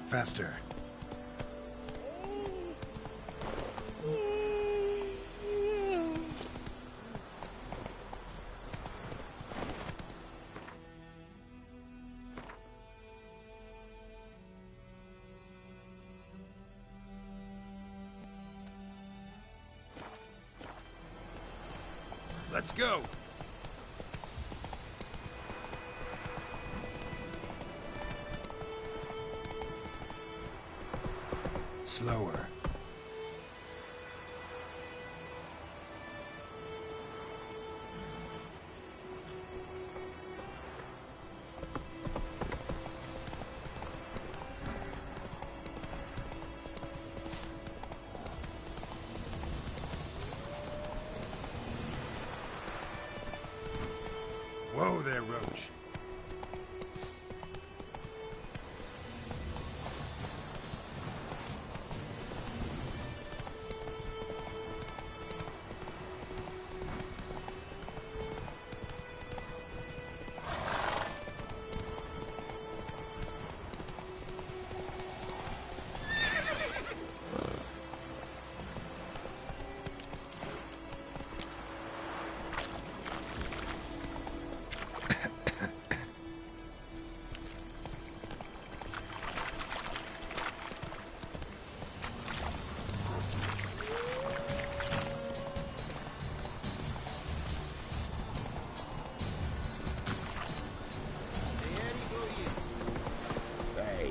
Faster. Let's go! Slower. Whoa there, Roach.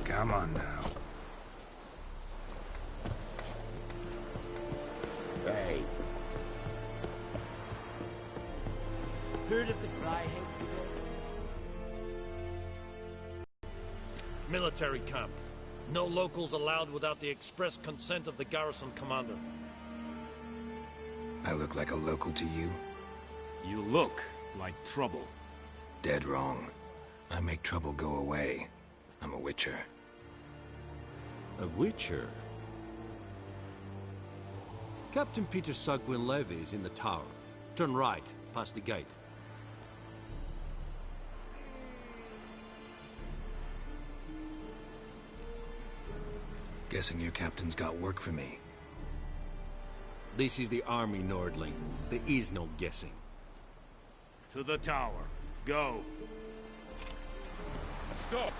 Come on now. Hey. Heard of the cry? Military camp. No locals allowed without the express consent of the garrison commander. I look like a local to you? You look like trouble. Dead wrong. I make trouble go away. I'm a witcher. A witcher? Captain Peter Sagwin Levy is in the tower. Turn right, past the gate. Guessing your captain's got work for me. This is the army, Nordling. There is no guessing. To the tower. Go. Stop!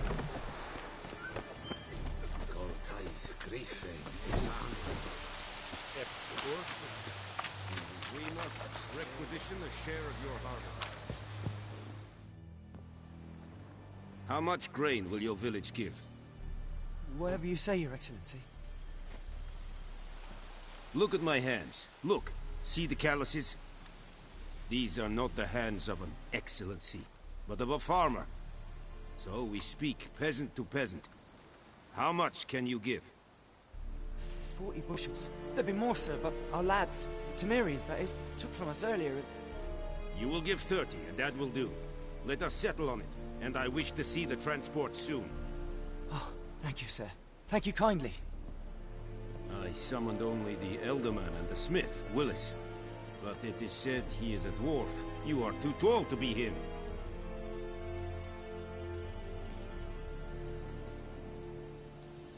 We must requisition a share of your harvest. How much grain will your village give? Whatever you say, Your Excellency. Look at my hands. Look. See the calluses? These are not the hands of an excellency, but of a farmer. So we speak peasant to peasant. How much can you give? 40 bushels. There'd be more, sir, but our lads, the Temerians, that is, took from us earlier. You will give 30, and that will do. Let us settle on it, and I wish to see the transport soon. Oh, thank you, sir. Thank you kindly. I summoned only the Elderman and the smith, Willis. But it is said he is a dwarf. You are too tall to be him.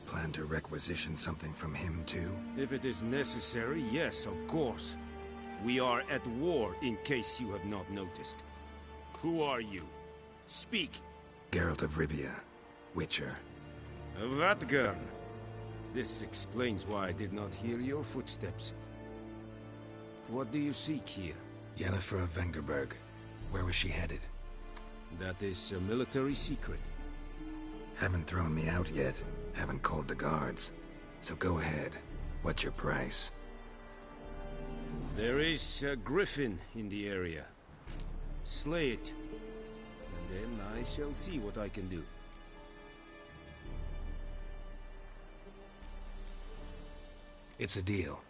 Plan to requisition something from him, too? If it is necessary, yes, of course. We are at war, in case you have not noticed. Who are you? Speak! Geralt of Rivia, Witcher. Vatgern. This explains why I did not hear your footsteps. What do you seek here? Yennefer of Vengerberg. Where was she headed? That is a military secret. Haven't thrown me out yet. Haven't called the guards. So go ahead. What's your price? There is a griffin in the area. Slay it. And then I shall see what I can do. It's a deal.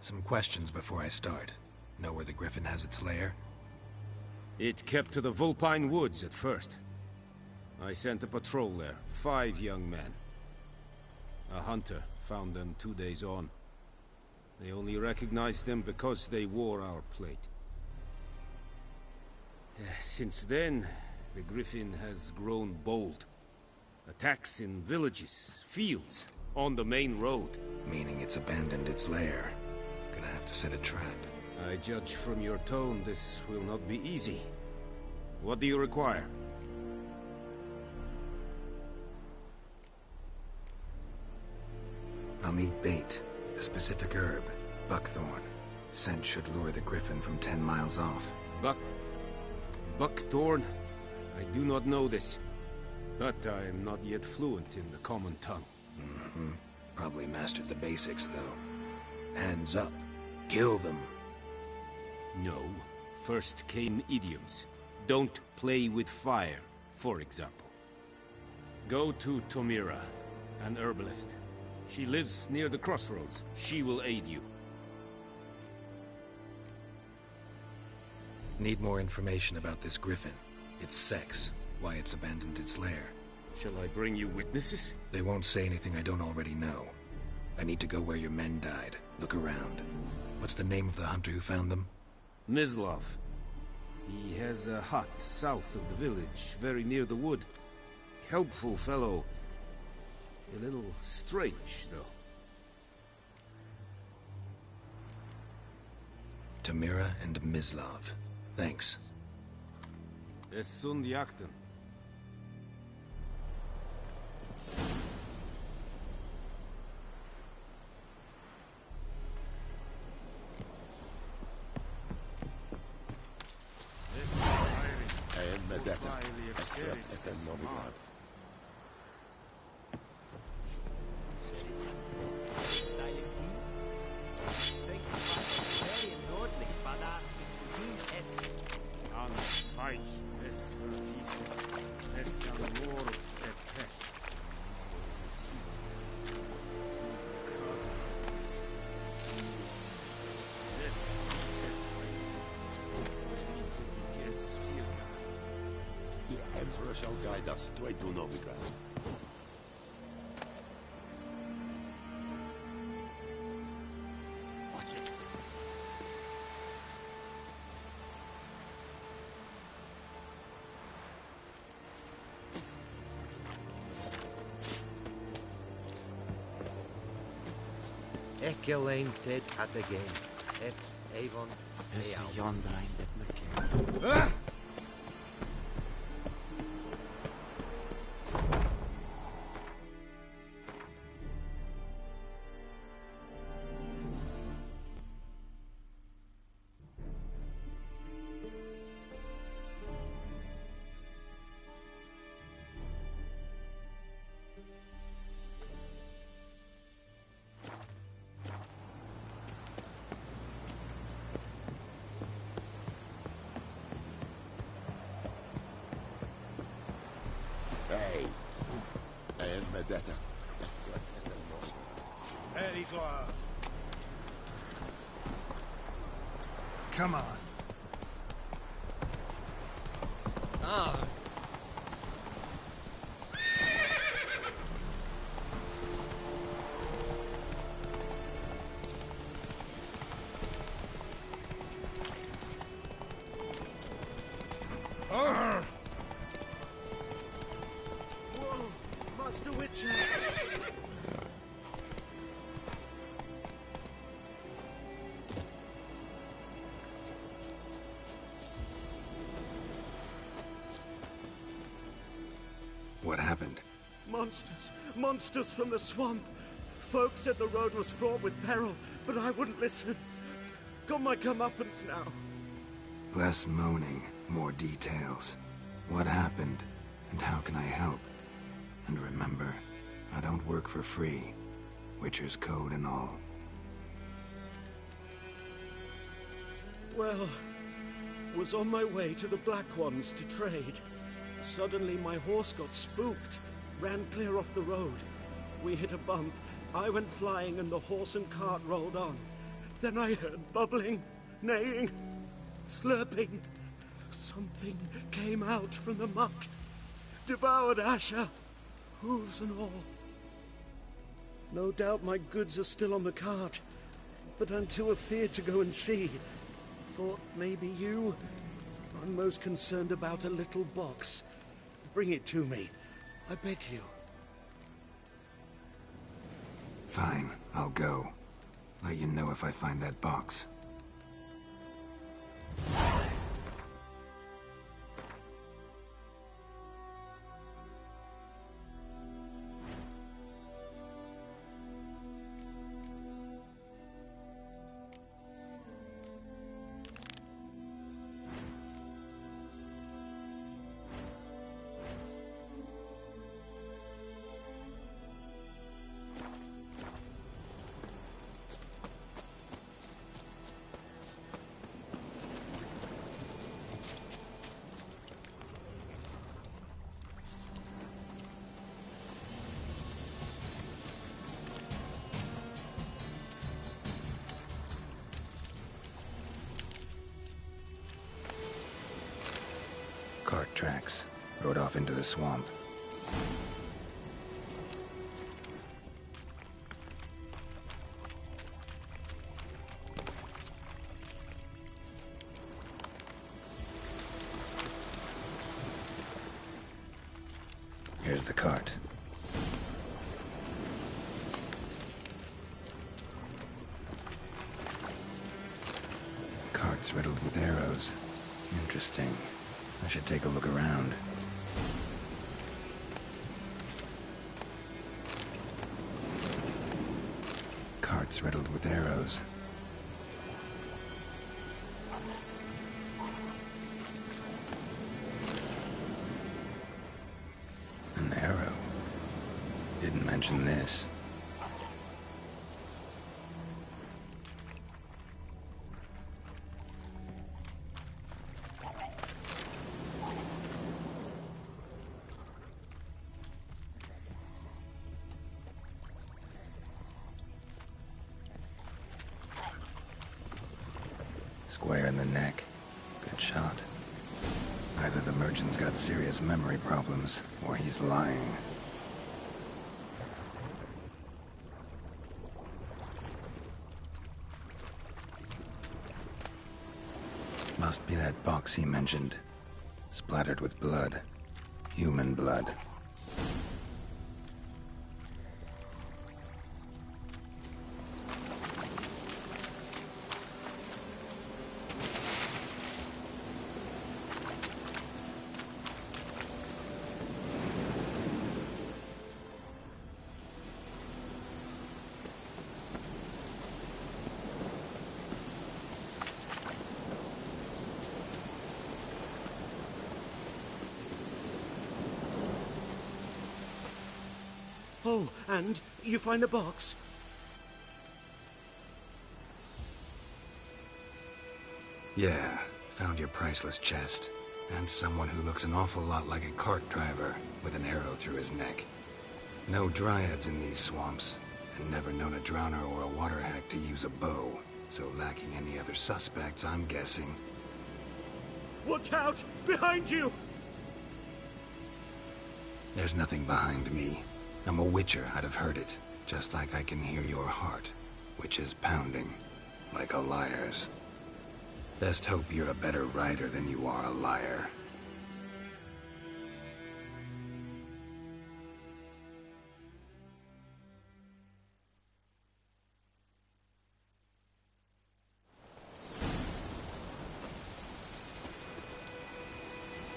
Some questions before I start. Know where the griffin has its lair? It kept to the Vulpine Woods at first. I sent a patrol there, 5 young men. A hunter found them 2 days on. They only recognized them because they wore our plate. Since then, the griffin has grown bold. Attacks in villages, fields, on the main road. Meaning it's abandoned its lair. Gonna have to set a trap. I judge from your tone this will not be easy. What do you require? I'll need bait. A specific herb. Buckthorn. Scent should lure the griffin from 10 miles off. Buckthorn? I do not know this. But I am not yet fluent in the common tongue. Probably mastered the basics, though. Hands up. Kill them. No. First came idioms. Don't play with fire, for example. Go to Tomira, an herbalist. She lives near the crossroads. She will aid you. Need more information about this griffin. Its sex, why it's abandoned its lair. Shall I bring you witnesses? They won't say anything I don't already know. I need to go where your men died. Look around. What's the name of the hunter who found them? Mislov. He has a hut south of the village, very near the wood. Helpful fellow. A little strange, though. Tomira and Mislov. Thanks. Es sunt jakten. Emperor shall guide us straight to Novigrad. Watch it. Ekelein fed at the game. Avon. Es yonder ain't it, McKay. Hey, I am Medetta. That's right, that's a Very glad. Come on. Ah. Master Witcher! What happened? Monsters! Monsters from the swamp! Folk said the road was fraught with peril, but I wouldn't listen. Got my comeuppance now. Less moaning, more details. What happened, and how can I help? And remember, I don't work for free. Witcher's code and all. Well, was on my way to the Black Ones to trade. Suddenly my horse got spooked, ran clear off the road. We hit a bump, I went flying and the horse and cart rolled on. Then I heard bubbling, neighing, slurping. Something came out from the muck, devoured Asher, hooves and all. No doubt my goods are still on the cart, but I'm too afeard to go and see. Thought maybe you. I'm most concerned about a little box. Bring it to me. I beg you. Fine, I'll go. Let you know if I find that box. Cart tracks. Rode off into the swamp. Here's the cart. Cart's riddled with arrows. Interesting. I should take a look around. Cart's riddled with arrows. An arrow. Didn't mention this. Square in the neck. Good shot. Either the merchant's got serious memory problems, or he's lying. Must be that box he mentioned. Splattered with blood. Human blood. Oh, and you find the box? Yeah, found your priceless chest. And someone who looks an awful lot like a cart driver, with an arrow through his neck. No dryads in these swamps, and never known a drowner or a water hack to use a bow. So lacking any other suspects, I'm guessing. Watch out! Behind you! There's nothing behind me. I'm a witcher, I'd have heard it. Just like I can hear your heart, which is pounding, like a liar's. Best hope you're a better rider than you are a liar.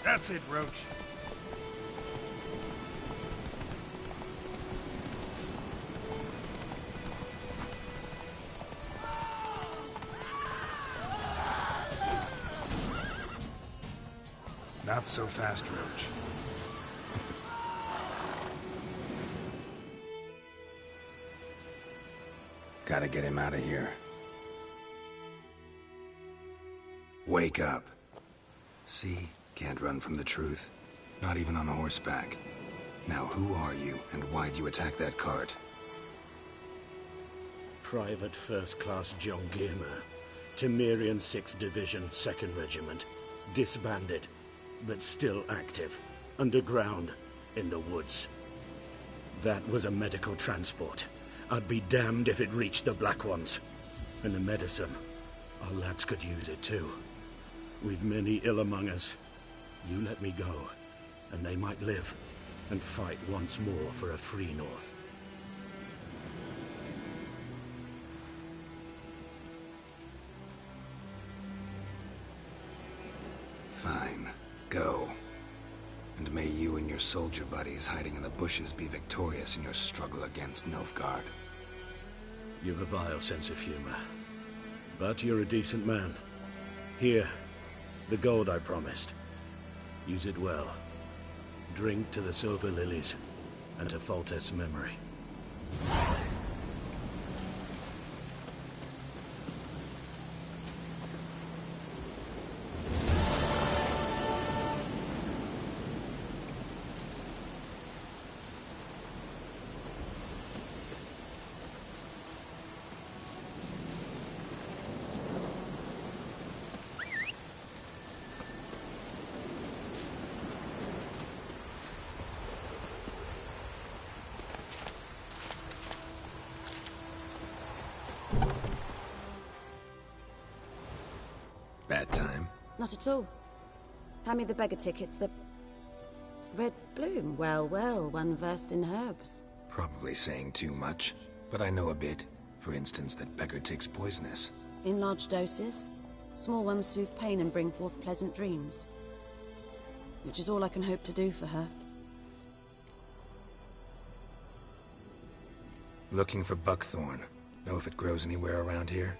That's it, Roach. Not so fast, Roach. Gotta get him out of here. Wake up. See? Can't run from the truth. Not even on horseback. Now who are you, and why'd you attack that cart? Private First Class John Gilmer. Temerian 6th Division, 2nd Regiment. Disbanded, but still active. Underground, in the woods. That was a medical transport. I'd be damned if it reached the Black Ones. And the medicine. Our lads could use it too. We've many ill among us. You let me go, and they might live. and fight once more for a free North. Fine. Go. And may you and your soldier buddies hiding in the bushes be victorious in your struggle against Nilfgaard. You've a vile sense of humor. But you're a decent man. Here, the gold I promised. Use it well. Drink to the silver lilies, and to Foltest's memory. Bad time? Not at all. Hand me the beggar tickets, the... Red bloom. Well, well, one versed in herbs. Probably saying too much, but I know a bit. For instance, that beggar tick's poisonous. In large doses. Small ones soothe pain and bring forth pleasant dreams. Which is all I can hope to do for her. Looking for buckthorn. Know if it grows anywhere around here?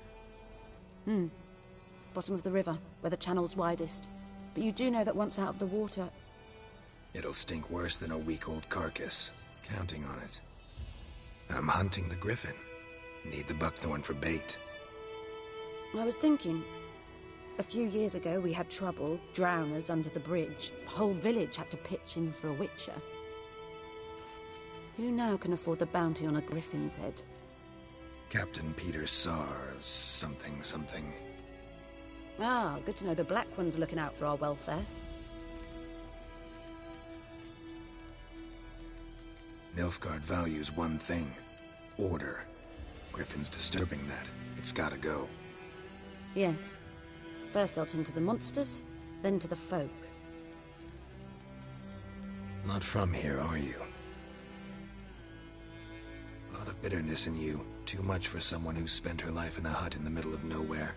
Bottom of the river, where the channel's widest. But you do know that once out of the water... It'll stink worse than a week-old carcass. Counting on it. I'm hunting the griffin. Need the buckthorn for bait. I was thinking... A few years ago we had trouble, drowners under the bridge. The whole village had to pitch in for a witcher. Who now can afford the bounty on a griffin's head? Captain Peter Sars, something. Ah, good to know the Black One's looking out for our welfare. Nilfgaard values one thing. Order. Griffin's disturbing that. It's gotta go. Yes. First they'll tend to the monsters, then to the folk. Not from here, are you? A lot of bitterness in you. Too much for someone who spent her life in a hut in the middle of nowhere.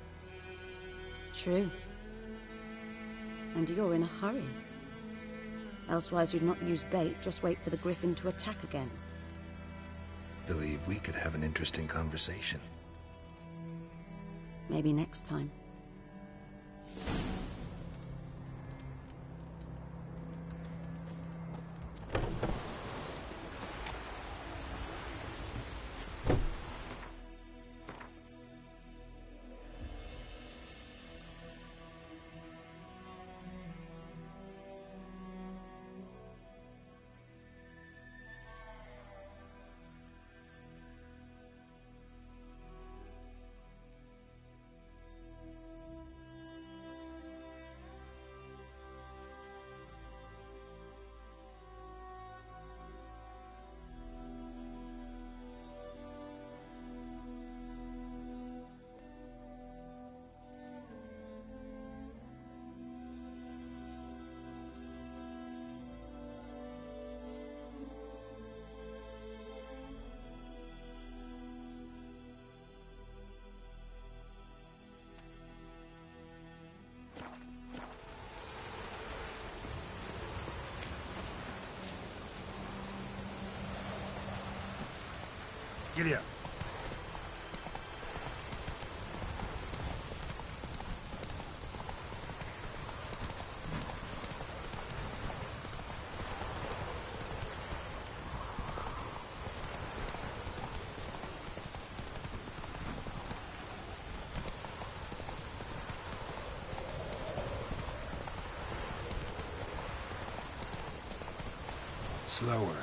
True. And you're in a hurry. Elsewise you'd not use bait, just wait for the griffin to attack again. Believe we could have an interesting conversation. Maybe next time. Giddy up. Slower.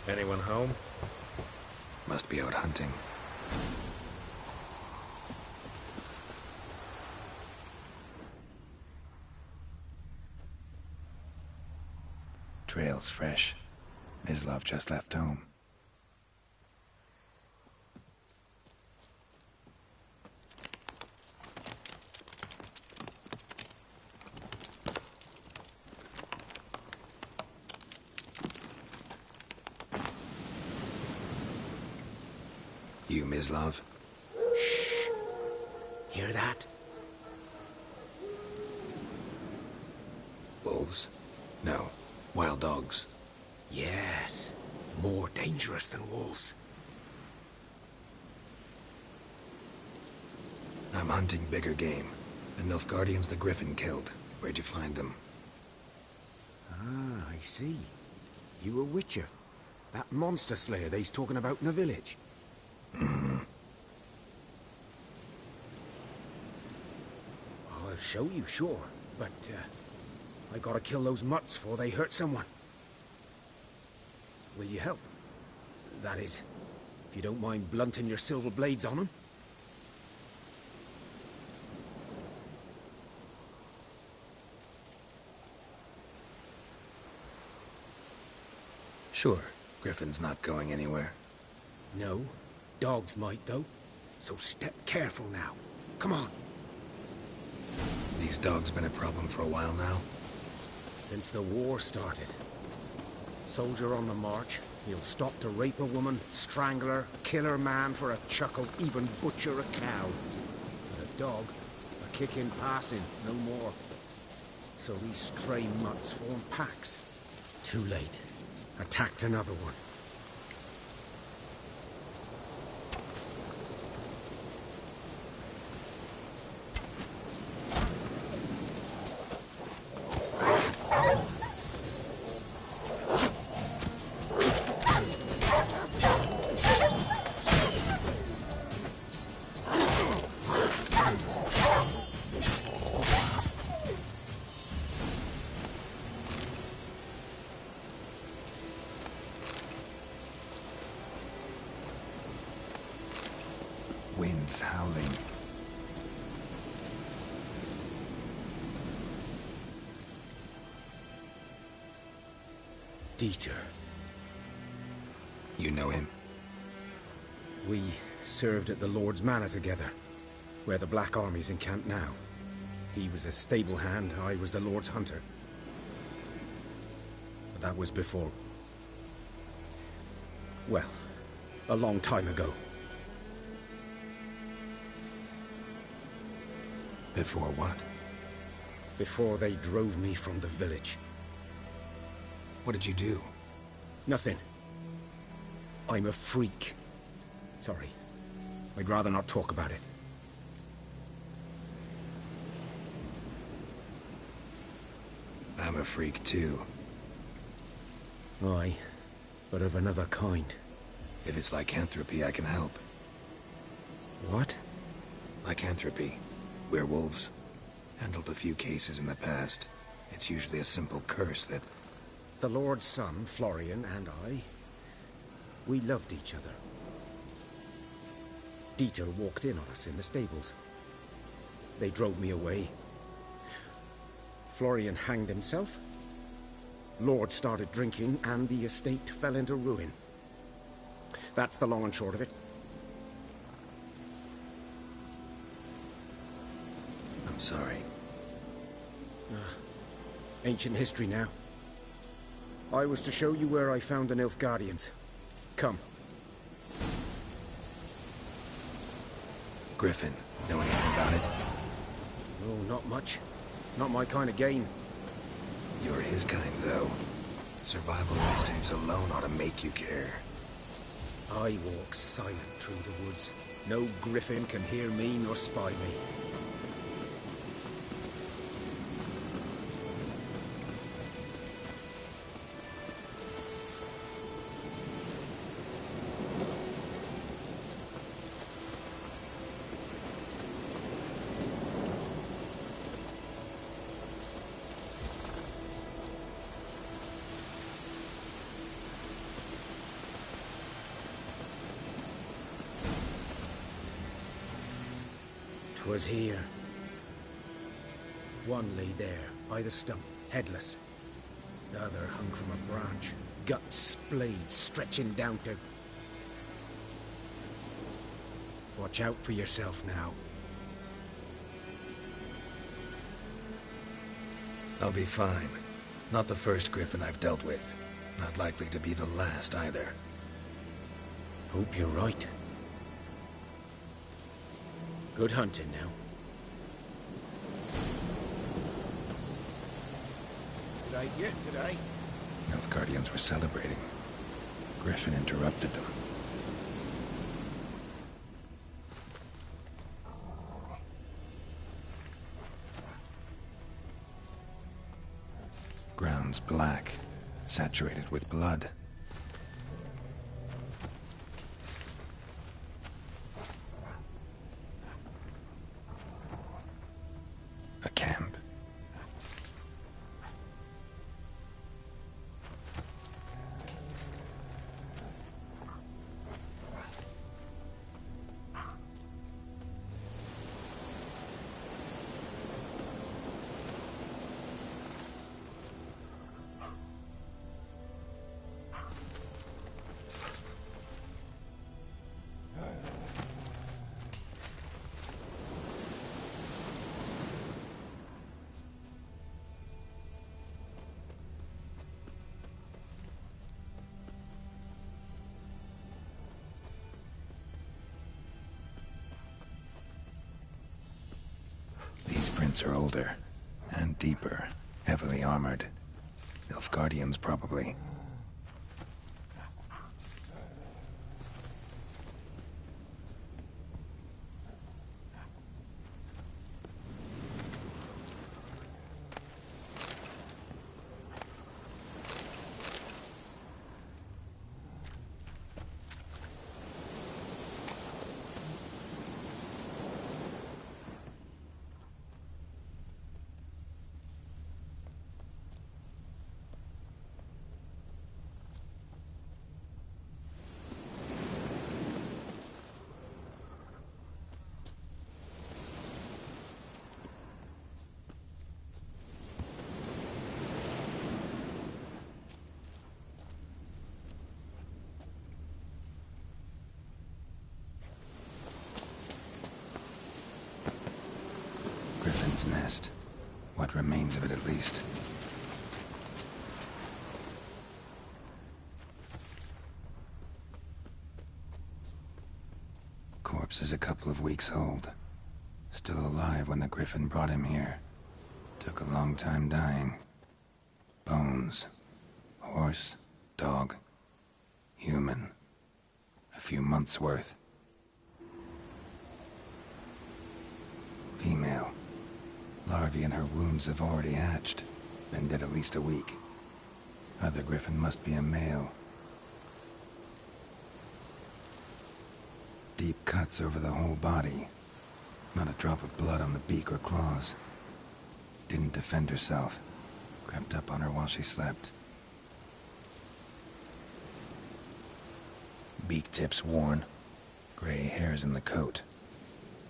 Anyone home? Must be out hunting. Trail's fresh. Mislav just left home. You, Mislav? Shh. Hear that? Wolves? No. Wild dogs. Yes. More dangerous than wolves. I'm hunting bigger game. The Nilfgaardians the Griffin killed. Where'd you find them? Ah, I see. You a witcher. That monster slayer they's talking about in the village. I'll show you, sure. But, I gotta kill those mutts before they hurt someone. Will you help? That is, if you don't mind blunting your silver blades on them. Sure. Griffin's not going anywhere. No. Dogs might, though. So step careful now. Come on. These dogs been a problem for a while now? Since the war started. Soldier on the march, he'll stop to rape a woman, strangle her, kill her man for a chuckle, even butcher a cow. But a dog, a kick in passing, no more. So these stray mutts form packs. Too late. Attacked another one. Wind's howling. Dieter. You know him? We served at the Lord's Manor together, where the Black Army's encamped now. He was a stable hand, I was the Lord's hunter. But that was before... well, a long time ago. Before what? Before they drove me from the village. What did you do? Nothing. I'm a freak. Sorry. I'd rather not talk about it. I'm a freak too. Aye, but of another kind. If it's lycanthropy, I can help. What? Lycanthropy. Werewolves. Handled a few cases in the past. It's usually a simple curse that... The Lord's son, Florian, and I... we loved each other. Dieter walked in on us in the stables. They drove me away. Florian hanged himself. Lord started drinking, and the estate fell into ruin. That's the long and short of it. I'm sorry. Ancient history now. I was to show you where I found the Nilfgaardians. Come. Griffin, know anything about it? Oh, not much. Not my kind of game. You're his kind, though. Survival instincts alone ought to make you care. I walk silent through the woods. No griffin can hear me nor spy me. Was here. One lay there, by the stump, headless. The other hung from a branch, guts splayed, stretching down to... Watch out for yourself now. I'll be fine. Not the first griffin I've dealt with. Not likely to be the last, either. Hope you're right. Good hunting now. G'day, yeah, g'day. Nilfgaardians were celebrating. Griffin interrupted them. Ground's black, saturated with blood. A camp. These prints are older, and deeper, heavily armored. Nilfgaardians, probably. Griffin's nest. What remains of it, at least. Corpse is a couple of weeks old. Still alive when the Griffin brought him here. Took a long time dying. Bones. Horse. Dog. Human. A few months' worth. Female. Larvae in her wounds have already hatched. Been dead at least a week. Other Griffin must be a male. Deep cuts over the whole body. Not a drop of blood on the beak or claws. Didn't defend herself. Crept up on her while she slept. Beak tips worn. Gray hairs in the coat.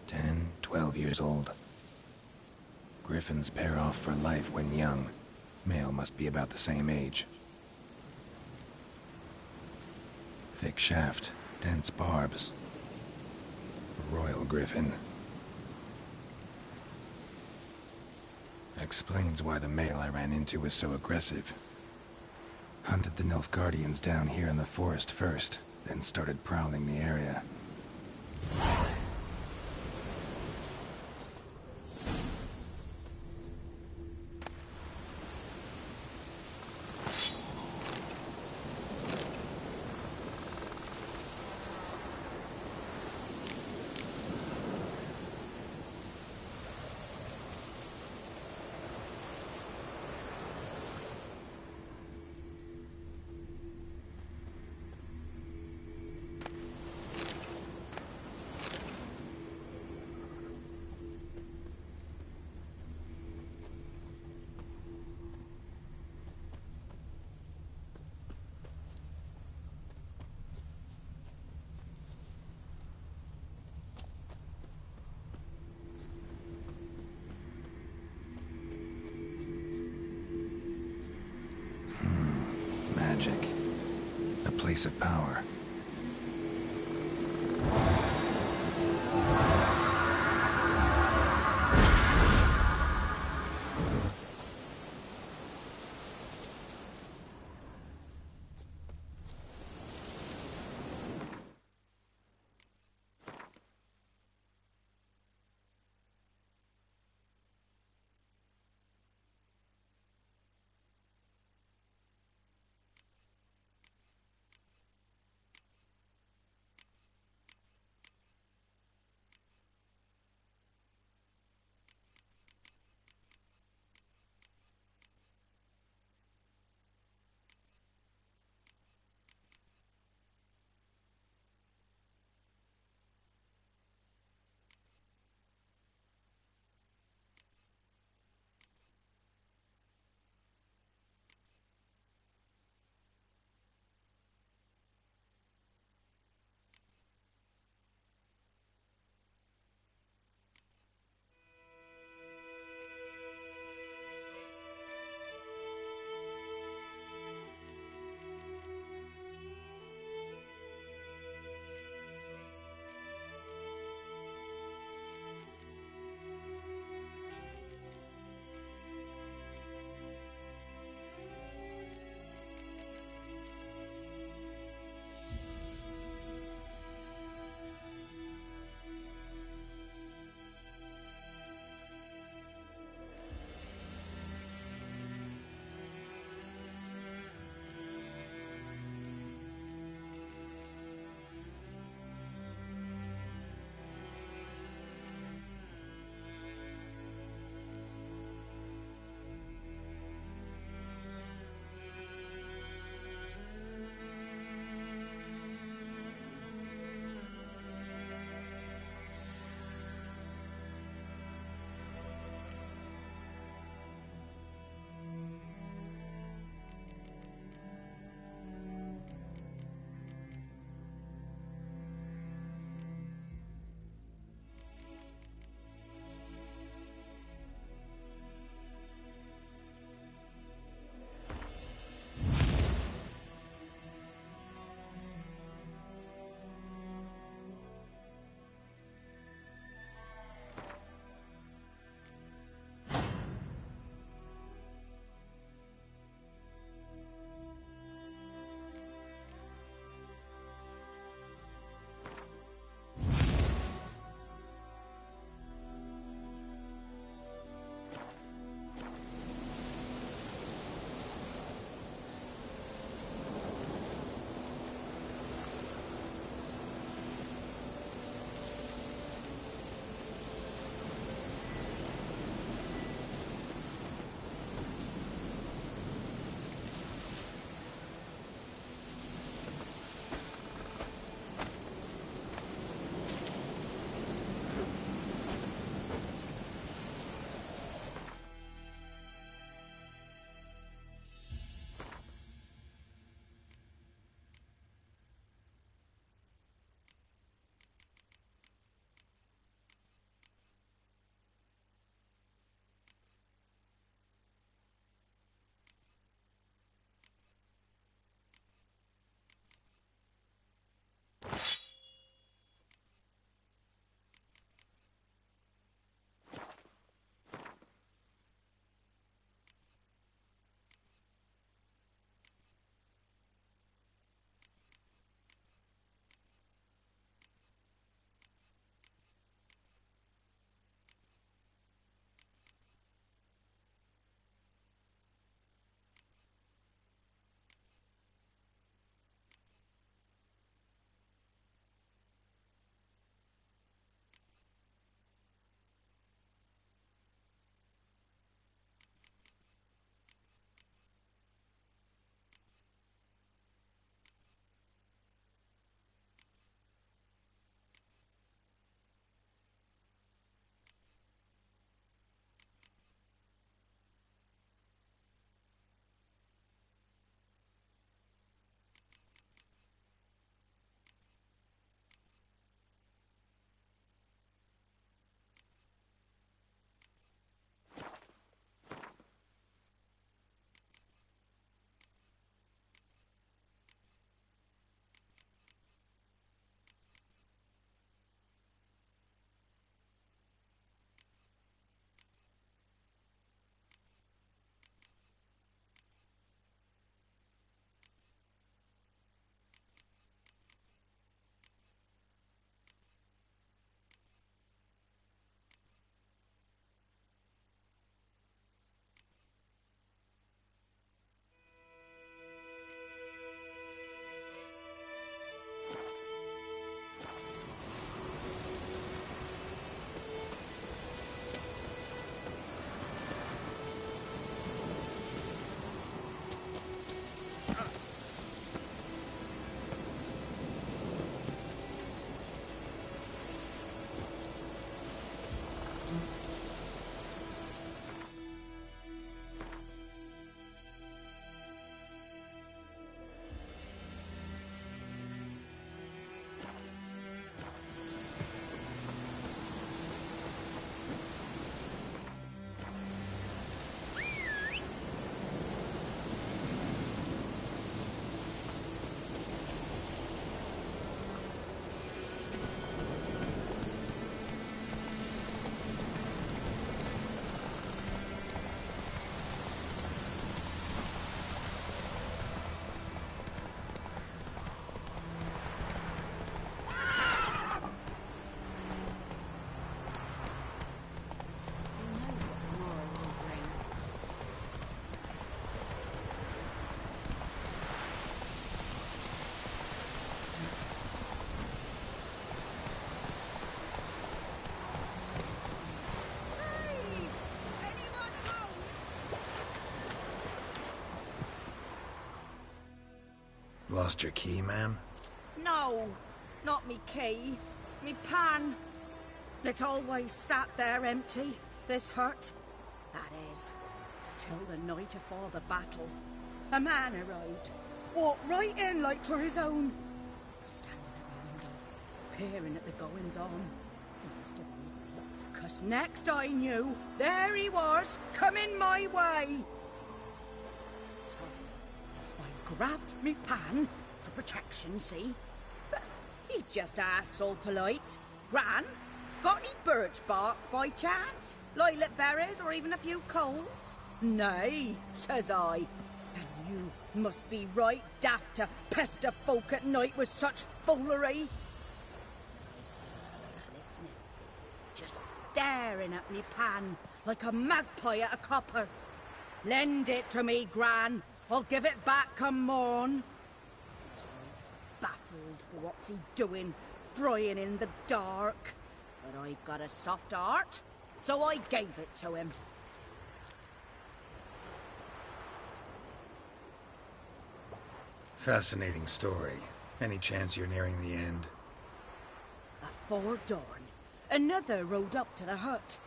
10, 12 years old. Griffins pair off for life when young. Male must be about the same age. Thick shaft, dense barbs. Royal Griffin. Explains why the male I ran into was so aggressive. Hunted the Nilfgaardians down here in the forest first, then started prowling the area. Magic. A place of power. Lost your key, ma'am? No, not me key. Me pan. It's always sat there empty, this hut. That is, till the night afore the battle. A man arrived, walked right in like 'twere his own. Standing at my window, peering at the goings-on. He must have read me, 'cause next I knew, there he was, coming my way. So, I grabbed me pan, for protection, see? But he just asks all polite, Gran, got any birch bark by chance? Lilac berries or even a few coals? Nay, says I. And you must be right daft to pester folk at night with such foolery. I sees you listening, just staring at me pan like a magpie at a copper. Lend it to me, Gran. I'll give it back come morn. He's right baffled for what's he doing, frying in the dark. But I've got a soft heart, so I gave it to him. Fascinating story. Any chance you're nearing the end? Afore dawn, another rode up to the hut.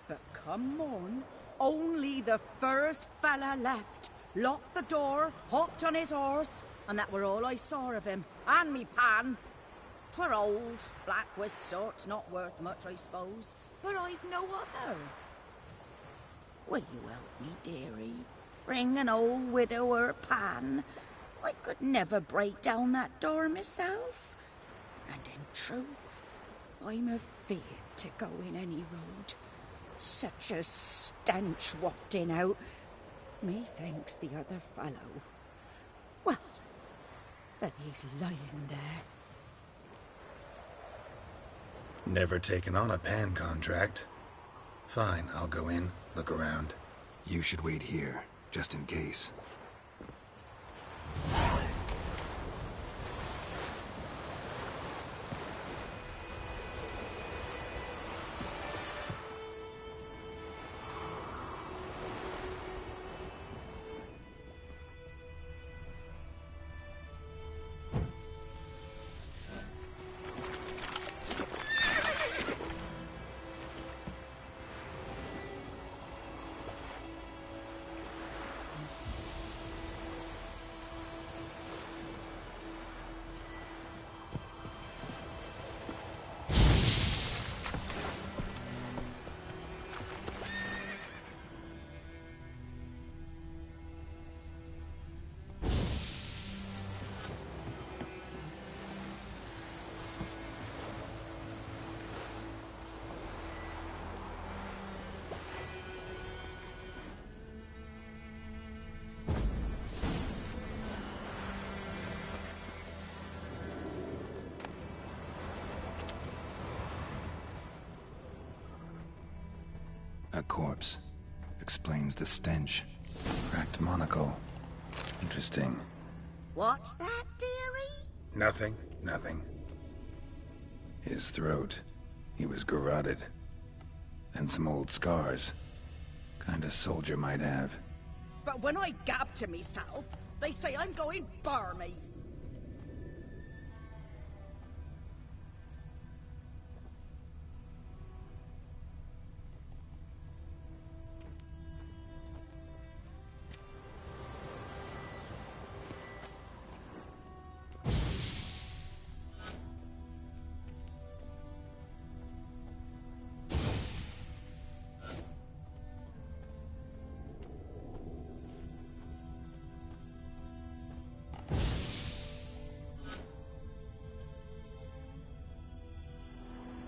But come morn, only the first fella left. Locked the door, hopped on his horse, and that were all I saw of him. And me pan. 'Twere old, black with sort, not worth much, I suppose. But I've no other. Will you help me, dearie? Bring an old widower pan. I could never break down that door myself. And in truth, I'm afeard to go in any road. Such a stench wafting out. Methinks the other fellow, well, that he's lying there. Never taken on a pan contract. Fine, I'll go in, look around. You should wait here, just in case. A corpse. Explains the stench. Cracked monocle. Interesting. What's that, dearie? Nothing, nothing. His throat. He was garroted. And some old scars. Kinda soldier might have. But when I gab to myself, they say I'm going barmy.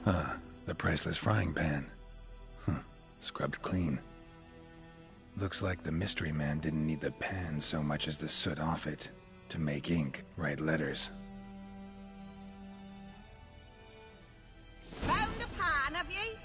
Huh, the priceless frying pan. Scrubbed clean. Looks like the mystery man didn't need the pan so much as the soot off it to make ink, write letters. Found the pan, have ye?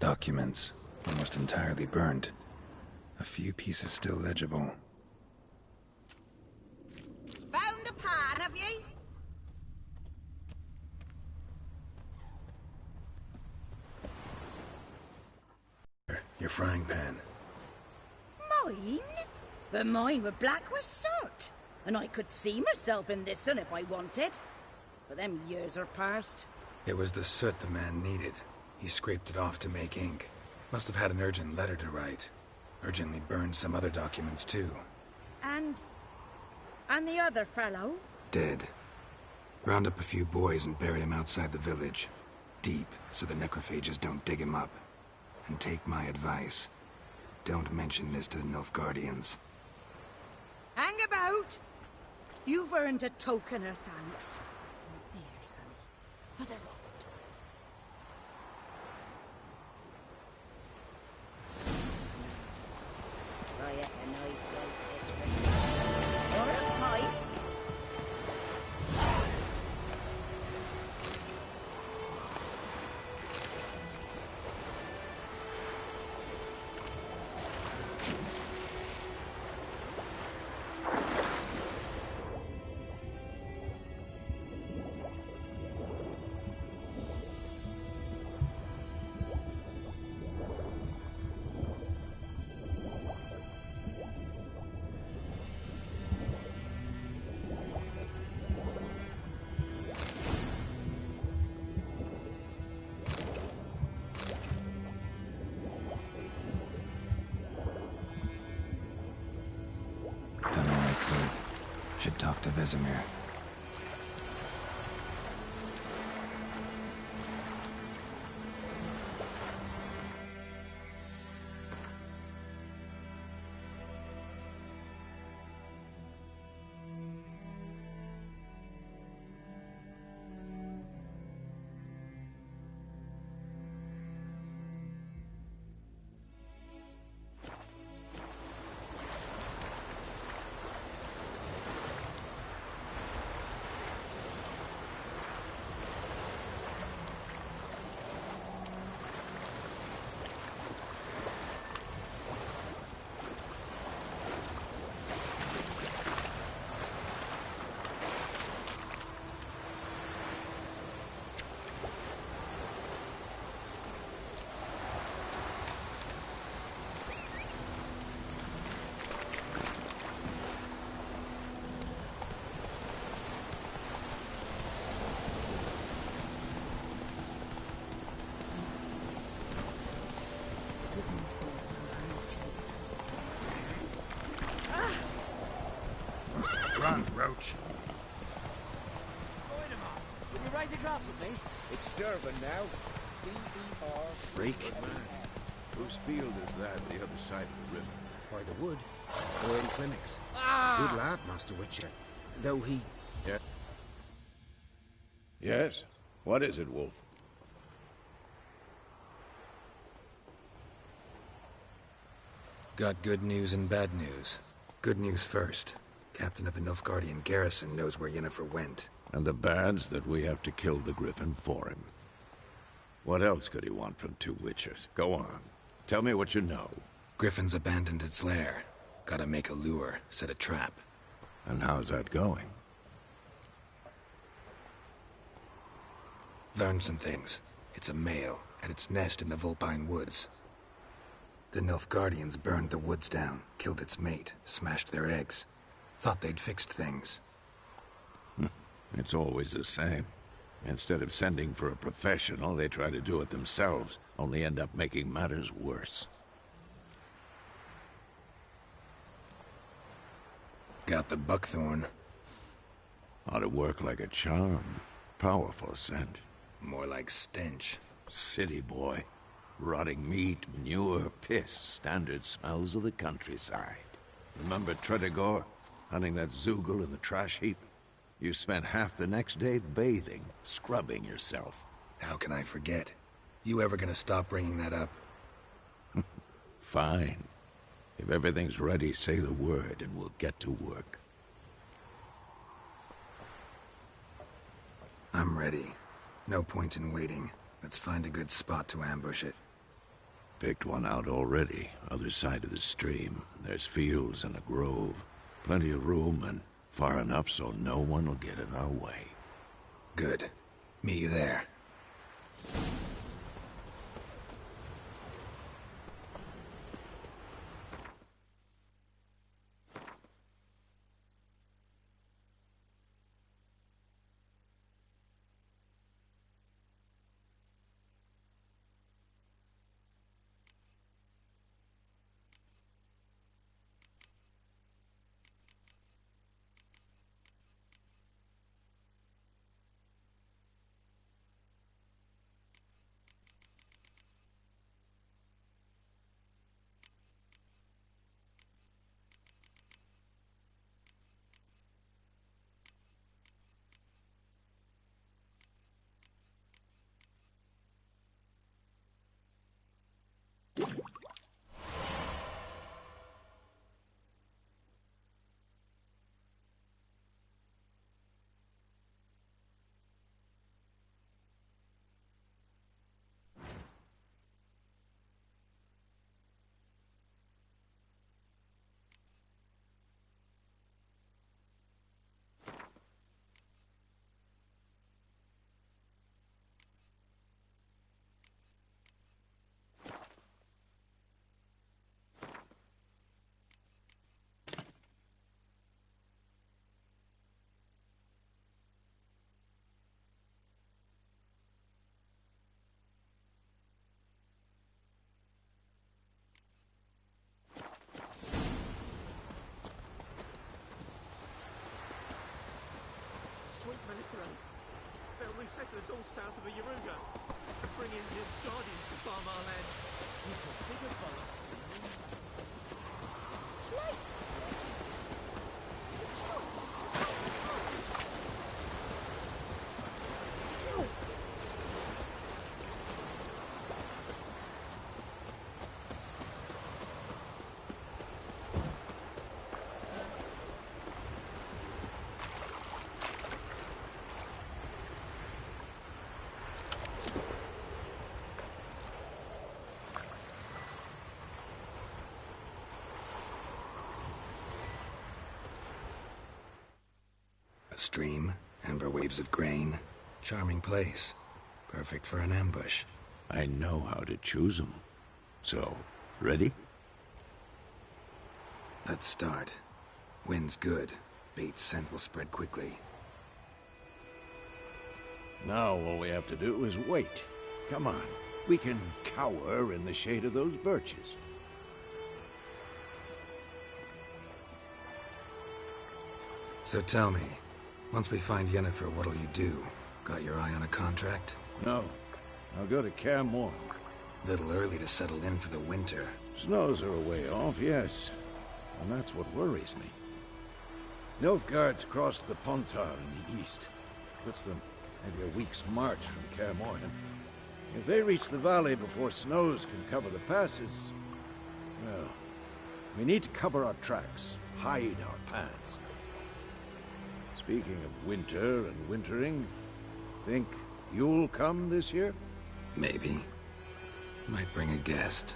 Documents, almost entirely burned. A few pieces still legible. Found the pan, have ye? Your frying pan. Mine? But mine were black with soot. And I could see myself in this one if I wanted. But them years are past. It was the soot the man needed. He scraped it off to make ink. Must have had an urgent letter to write. Urgently burned some other documents too. And the other fellow? Dead. Round up a few boys and bury him outside the village. Deep, so the necrophages don't dig him up. And take my advice. Don't mention this to the Nilfgaardians. Hang about! You've earned a token of thanks. Here, sonny, for the road. Try it a nice way, District. Or a pipe. Done all I could. Should talk to Vesemir. Run, Roach. Will you raise a glass with me? It's Durban now. D-E-R. Freak. Whose field is that the other side of the river? By the wood. Or in clinics. Good lad, Master Witcher. Though he... Yeah. Yes? What is it, Wolf? Got good news and bad news. Good news first. Captain of a Nilfgaardian garrison knows where Yennefer went. And the bad's that we have to kill the Griffin for him. What else could he want from two Witchers? Go on. Tell me what you know. Griffin's abandoned its lair. Gotta make a lure, set a trap. And how's that going? Learned some things. It's a male, at its nest in the Vulpine Woods. The Nilfgaardians burned the woods down, killed its mate, smashed their eggs. Thought they'd fixed things. It's always the same. Instead of sending for a professional, they try to do it themselves, only end up making matters worse. Got the buckthorn. Ought to work like a charm. Powerful scent. More like stench. City boy. Rotting meat, manure, piss. Standard smells of the countryside. Remember Tredegor? Hunting that Zoogle in the trash heap? You spent half the next day bathing, scrubbing yourself. How can I forget? You ever gonna stop bringing that up? Fine. If everything's ready, say the word and we'll get to work. I'm ready. No point in waiting. Let's find a good spot to ambush it. Picked one out already, other side of the stream. There's fields and a grove. Plenty of room and far enough so no one will get in our way. Good. Meet you there. Railway settlers all south of the Yaruga. Bring in the Guardians to farm our land. We took bigger bollocks. A stream, amber waves of grain. Charming place. Perfect for an ambush. I know how to choose them. So, ready? Let's start. Wind's good. Bait's scent will spread quickly. Now all we have to do is wait. Come on. We can cower in the shade of those birches. So tell me, once we find Yennefer, what'll you do? Got your eye on a contract? No. I'll go to Kaer Morhen. Little early to settle in for the winter. Snows are a way off, yes. And that's what worries me. Nilfgaard's crossed the Pontar in the east. Puts them maybe a week's march from Kaer Morhen. If they reach the valley before snows can cover the passes, well, we need to cover our tracks, hide our paths. Speaking of winter and wintering, think you'll come this year? Maybe. Might bring a guest.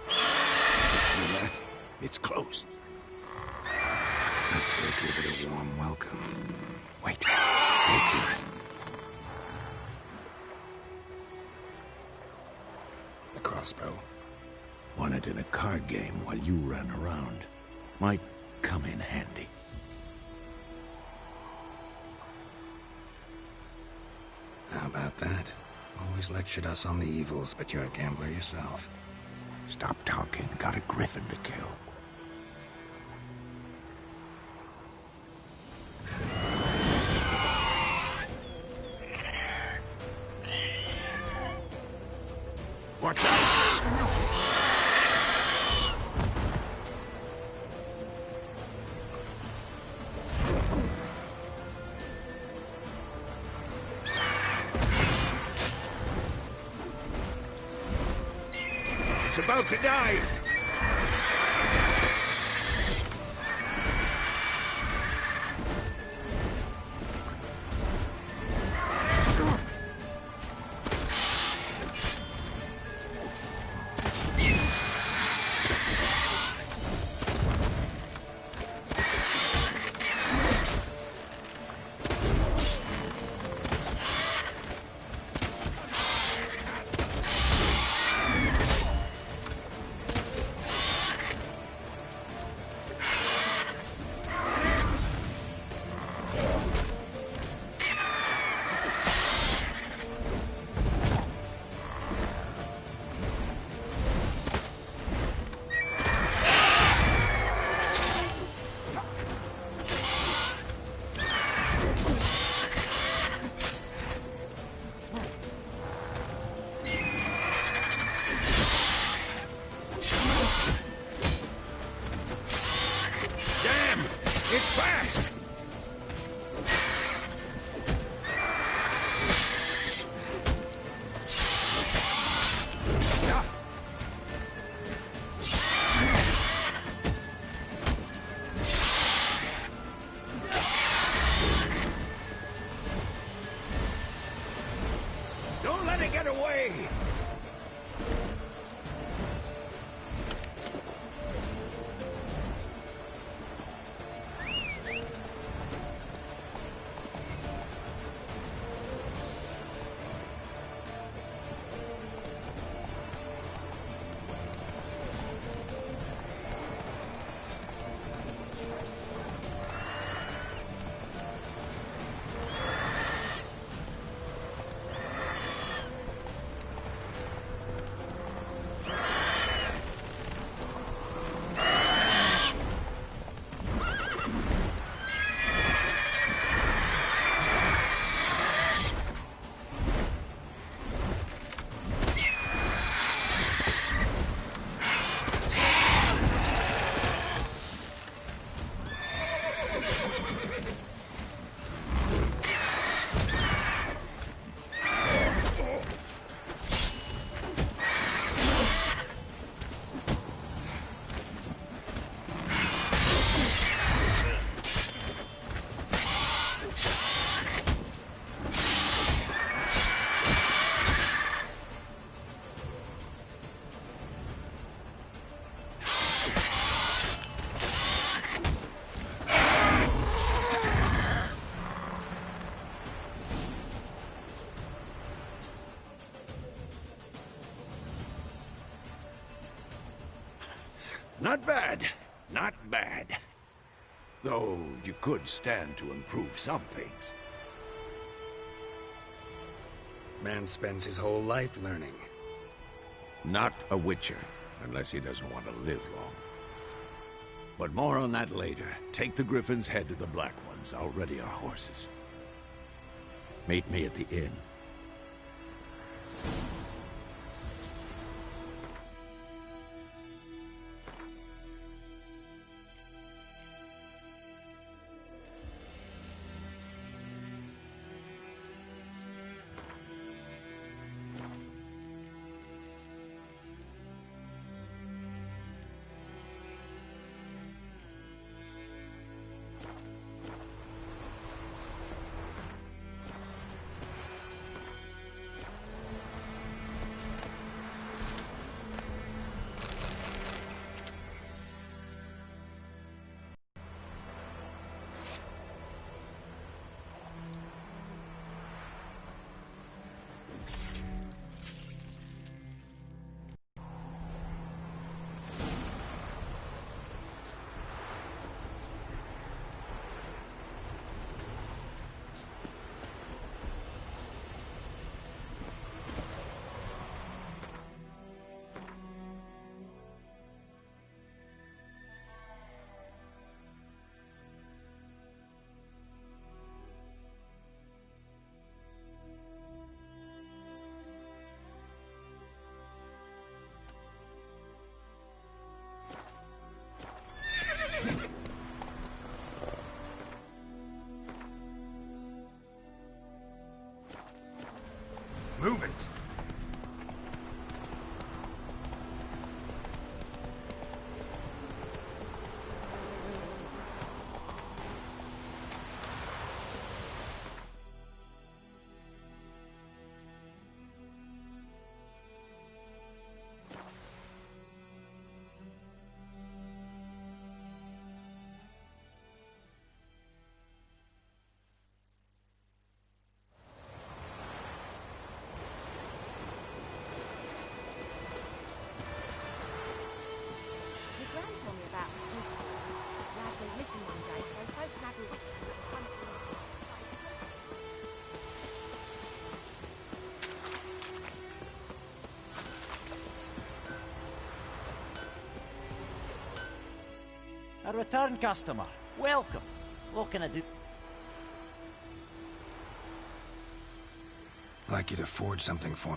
Hear that? It's close. Let's go give it a warm welcome. Wait. Take this. A crossbow. Won it in a card game while you ran around. Might come in handy. How about that? Always lectured us on the evils, but you're a gambler yourself. Stop talking. Got a griffin to kill. Watch out! It's about to dive! get away! Not bad. Not bad. Though you could stand to improve some things. Man spends his whole life learning. Not a Witcher, unless he doesn't want to live long. But more on that later. Take the Griffin's head to the Black Ones. I'll ready our horses. Meet me at the inn. Move it! A return customer. Welcome. What can I do? I'd like you to forge something for me.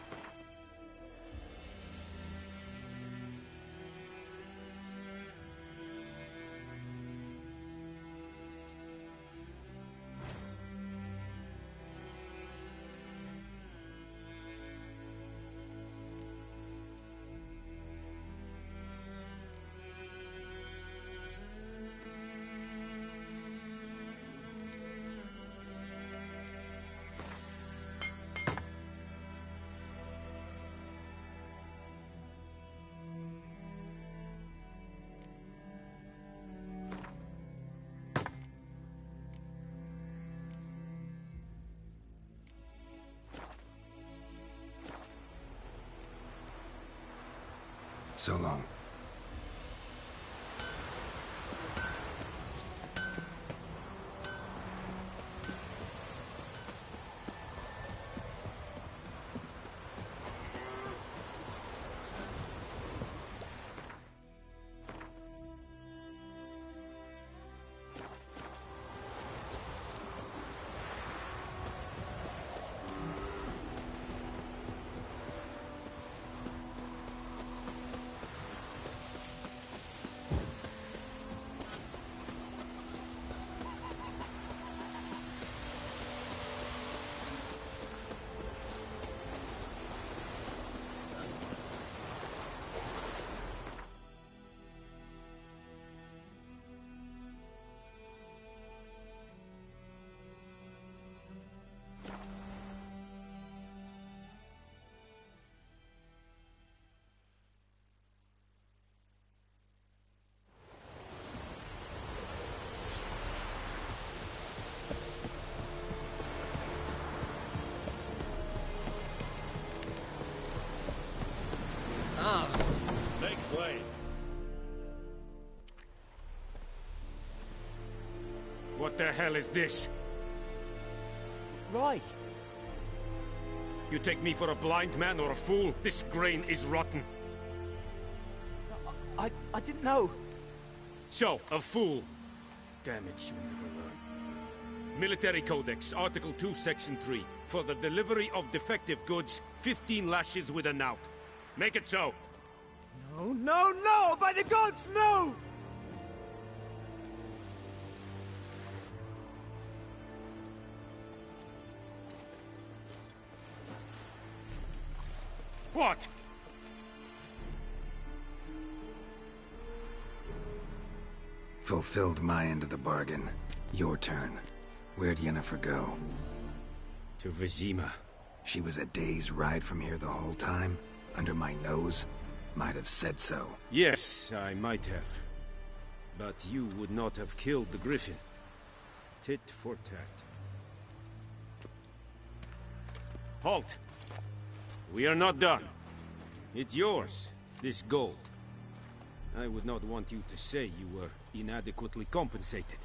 So long. Make way. What the hell is this? Right. You take me for a blind man or a fool? This grain is rotten. I didn't know. So, a fool. Damn it, you'll never learn. Military Codex, Article 2, Section 3. For the delivery of defective goods, 15 lashes with a knout. Make it so. No, no, no! By the gods, no! What? Fulfilled my end of the bargain. Your turn. Where'd Yennefer go? To Vizima. She was a day's ride from here the whole time? Under my nose? Might have said so. Yes, I might have. But you would not have killed the griffin. Tit for tat. Halt! We are not done. It's yours, this gold. I would not want you to say you were inadequately compensated.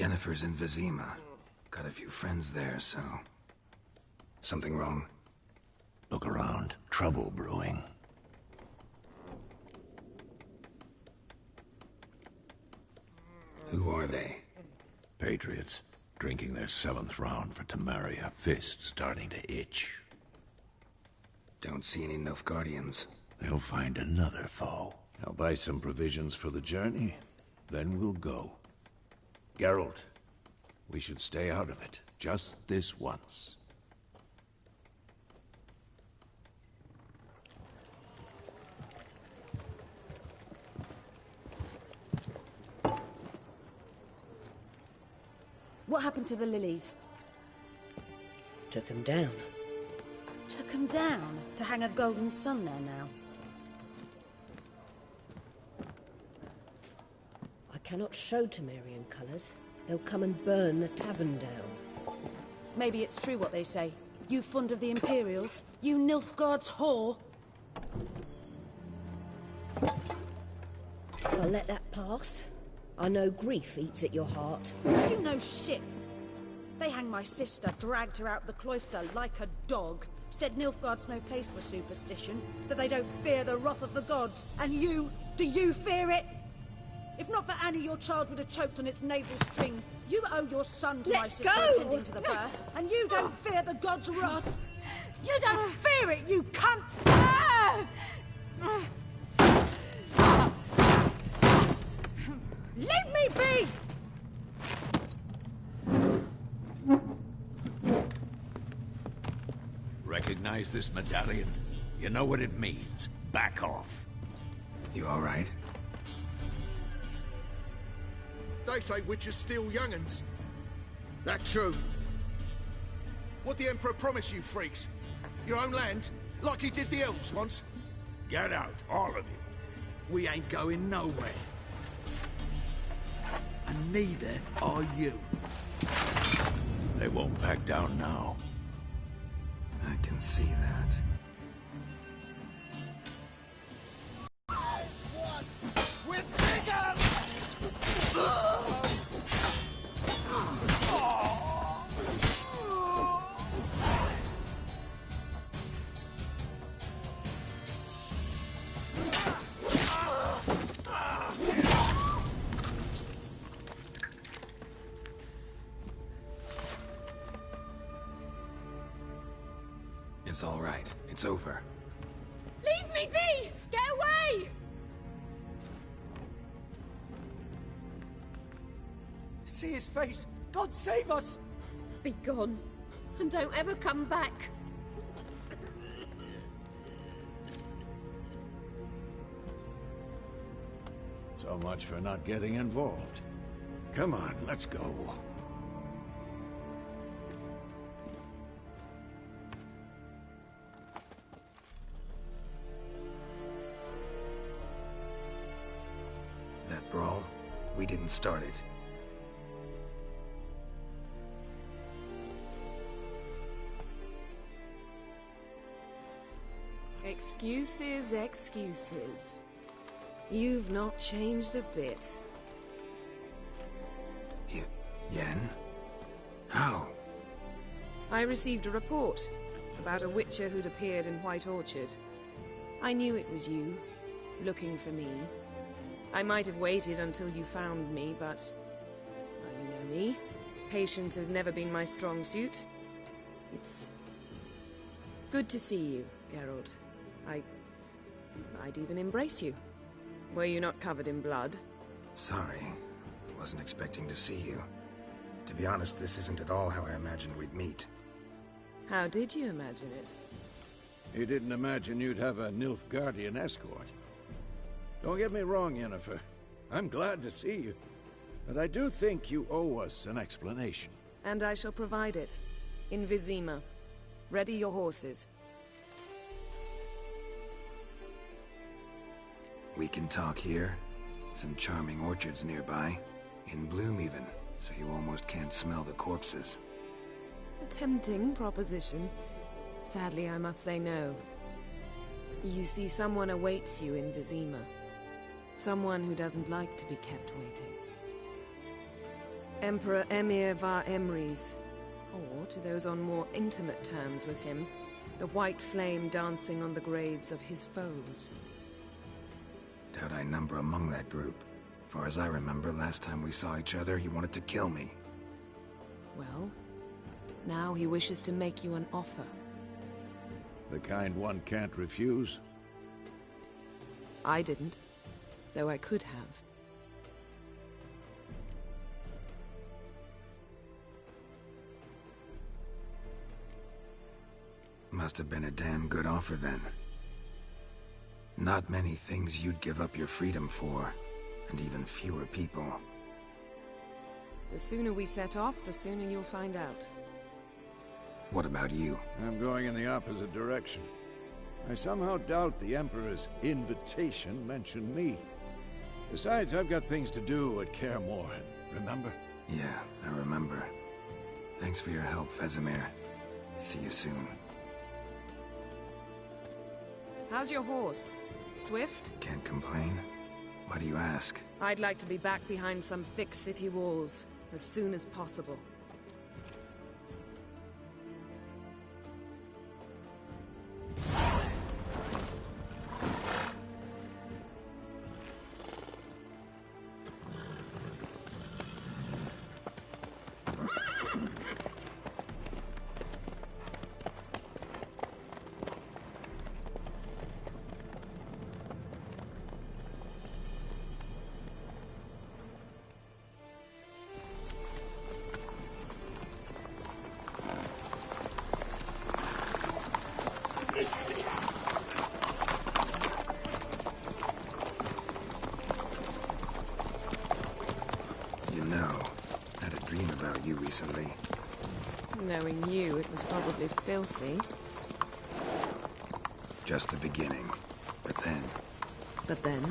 Jennifer's in Vizima. Got a few friends there, so... Something wrong? Look around. Trouble brewing. Who are they? Patriots. Drinking their 7th round for Tamaria. Fist starting to itch. Don't see any Nilfgaardians. They'll find another foe. I'll buy some provisions for the journey. Then we'll go. Geralt, we should stay out of it. Just this once. What happened to the lilies? Took them down. Took them down? To hang a golden sun there now? I cannot show Temerian colours. They'll come and burn the tavern down. Maybe it's true what they say. You fond of the Imperials? You Nilfgaard's whore? I'll let that pass. I know grief eats at your heart. You know shit. They hanged my sister, dragged her out the cloister like a dog. Said Nilfgaard's no place for superstition, that they don't fear the wrath of the gods. And you, do you fear it? If not for Annie, your child would have choked on its navel string. You owe your son to my sister attending to the birth, and you don't fear the gods' wrath. You don't fear it, you cunt! Leave me be! Recognize this medallion? You know what it means. Back off. You all right? They say witches steal young'uns. That true? What the Emperor promised you freaks? Your own land? Like he did the elves once? Get out, all of you. We ain't going nowhere. And neither are you. They won't back down now. I can see that. It's all right. It's over. Leave me be! Get away! See his face! God save us! Be gone, and don't ever come back. So much for not getting involved. Come on, let's go. That brawl, we didn't start it. Excuses, excuses. You've not changed a bit. Yen? How? I received a report about a witcher who'd appeared in White Orchard. I knew it was you, looking for me. I might have waited until you found me, but... well, you know me. Patience has never been my strong suit. It's... good to see you, Geralt. I'd even embrace you. Were you not covered in blood? Sorry. Wasn't expecting to see you. To be honest, this isn't at all how I imagined we'd meet. How did you imagine it? You didn't imagine you'd have a Nilfgaardian escort. Don't get me wrong, Yennefer. I'm glad to see you. But I do think you owe us an explanation. And I shall provide it. In Vizima. Ready your horses. We can talk here. Some charming orchards nearby. In bloom even, so you almost can't smell the corpses. A tempting proposition. Sadly, I must say no. You see, someone awaits you in Vizima. Someone who doesn't like to be kept waiting. Emperor Emir var Emrys, or to those on more intimate terms with him, the white flame dancing on the graves of his foes. Doubt I number among that group. Far as I remember, last time we saw each other, he wanted to kill me. Well, now he wishes to make you an offer. The kind one can't refuse? I didn't, though I could have. Must have been a damn good offer then. Not many things you'd give up your freedom for, and even fewer people. The sooner we set off, the sooner you'll find out. What about you? I'm going in the opposite direction. I somehow doubt the Emperor's invitation mentioned me. Besides, I've got things to do at Kaer Morhen, remember? Yeah, I remember. Thanks for your help, Vesemir. See you soon. How's your horse? Swift? Can't complain. Why do you ask? I'd like to be back behind some thick city walls as soon as possible. Recently. Knowing you, it was probably filthy. Just the beginning. But then... But then?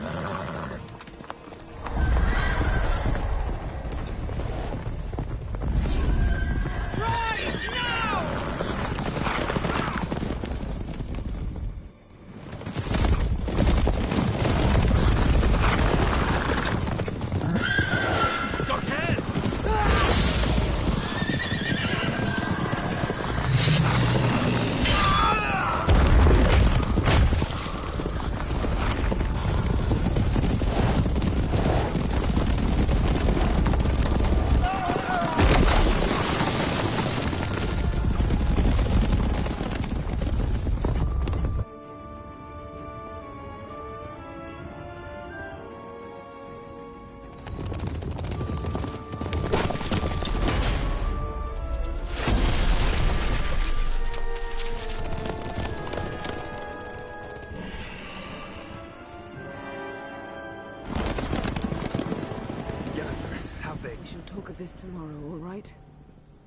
This tomorrow, all right?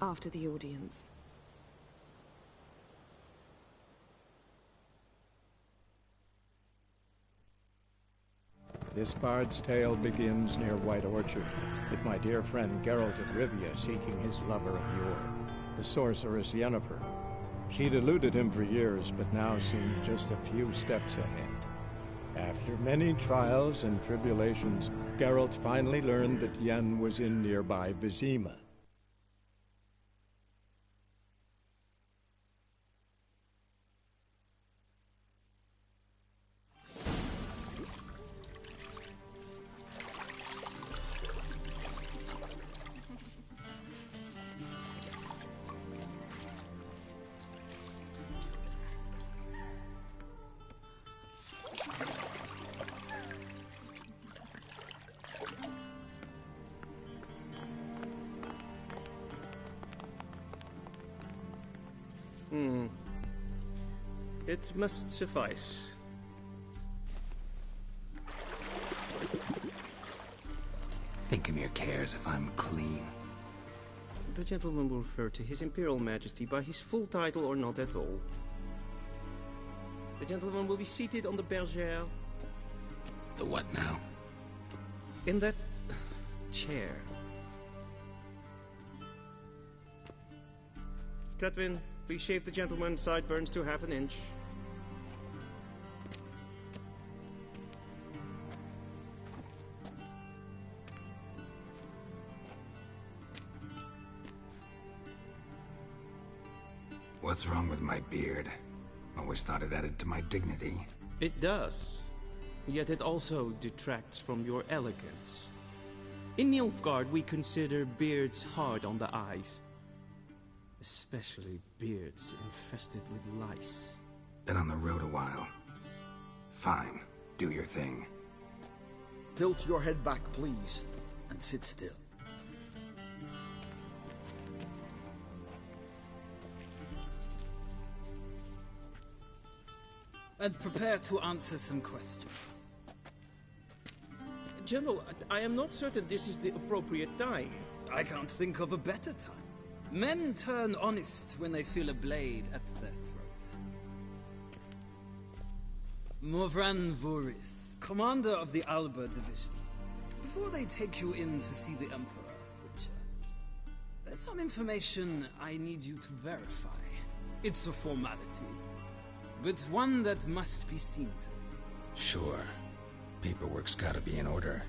After the audience. This bard's tale begins near White Orchard, with my dear friend Geralt of Rivia seeking his lover of yore, the sorceress Yennefer. She'd eluded him for years, but now seemed just a few steps ahead. After many trials and tribulations, Geralt finally learned that Yen was in nearby Vizima. It must suffice. Thinkemir cares if I'm clean. The gentleman will refer to His Imperial Majesty by his full title or not at all. The gentleman will be seated on the bergère. The what now? In that chair. Cletwin, please shave the gentleman's sideburns to half an inch. What's wrong with my beard? Always thought it added to my dignity. It does. Yet it also detracts from your elegance. In Nilfgaard, we consider beards hard on the eyes. Especially beards infested with lice. Been on the road a while. Fine, do your thing. Tilt your head back, please, and sit still. And prepare to answer some questions. General, I am not certain this is the appropriate time. I can't think of a better time. Men turn honest when they feel a blade at their throat. Morvran Voris, commander of the Alba Division. Before they take you in to see the Emperor, Witcher, there's some information I need you to verify. It's a formality, but one that must be seen to. Sure. Paperwork's gotta be in order.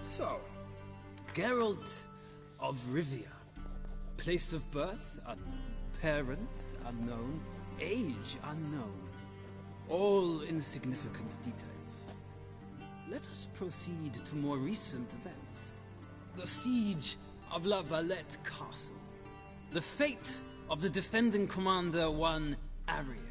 So, Geralt of Rivia. Place of birth, unknown. Parents, unknown. Age, unknown. All insignificant details. Let us proceed to more recent events. The siege of La Valette Castle. The fate of the defending commander, one Arian.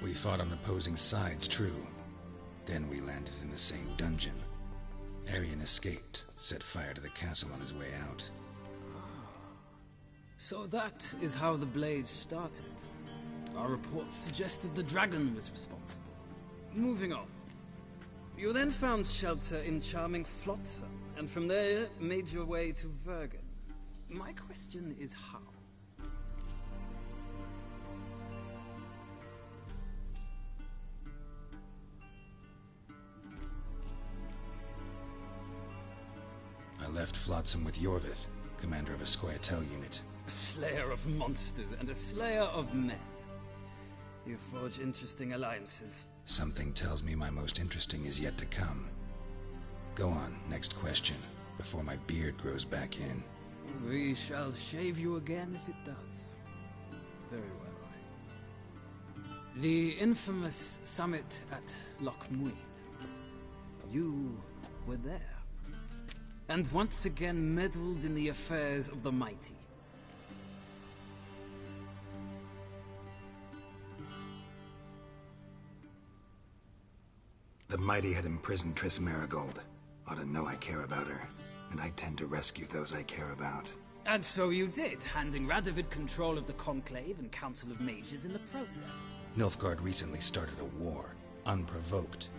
We fought on opposing sides, true. Then we landed in the same dungeon. Arian escaped, set fire to the castle on his way out. So that is how the Blade started. Our reports suggested the dragon was responsible. Moving on. You then found shelter in charming Flotsam, and from there made your way to Vergen. My question is how? I left Flotsam with Yorvith, commander of a Scoia'tael unit. A slayer of monsters and a slayer of men. You forge interesting alliances. Something tells me my most interesting is yet to come. Go on, next question, before my beard grows back in. We shall shave you again if it does. Very well. The infamous summit at Loch Muin. You were there. And once again meddled in the affairs of the mighty. The mighty had imprisoned Triss Marigold. Ought to know I care about her, and I tend to rescue those I care about. And so you did, handing Radovid control of the Conclave and Council of Mages in the process. Nilfgaard recently started a war, unprovoked.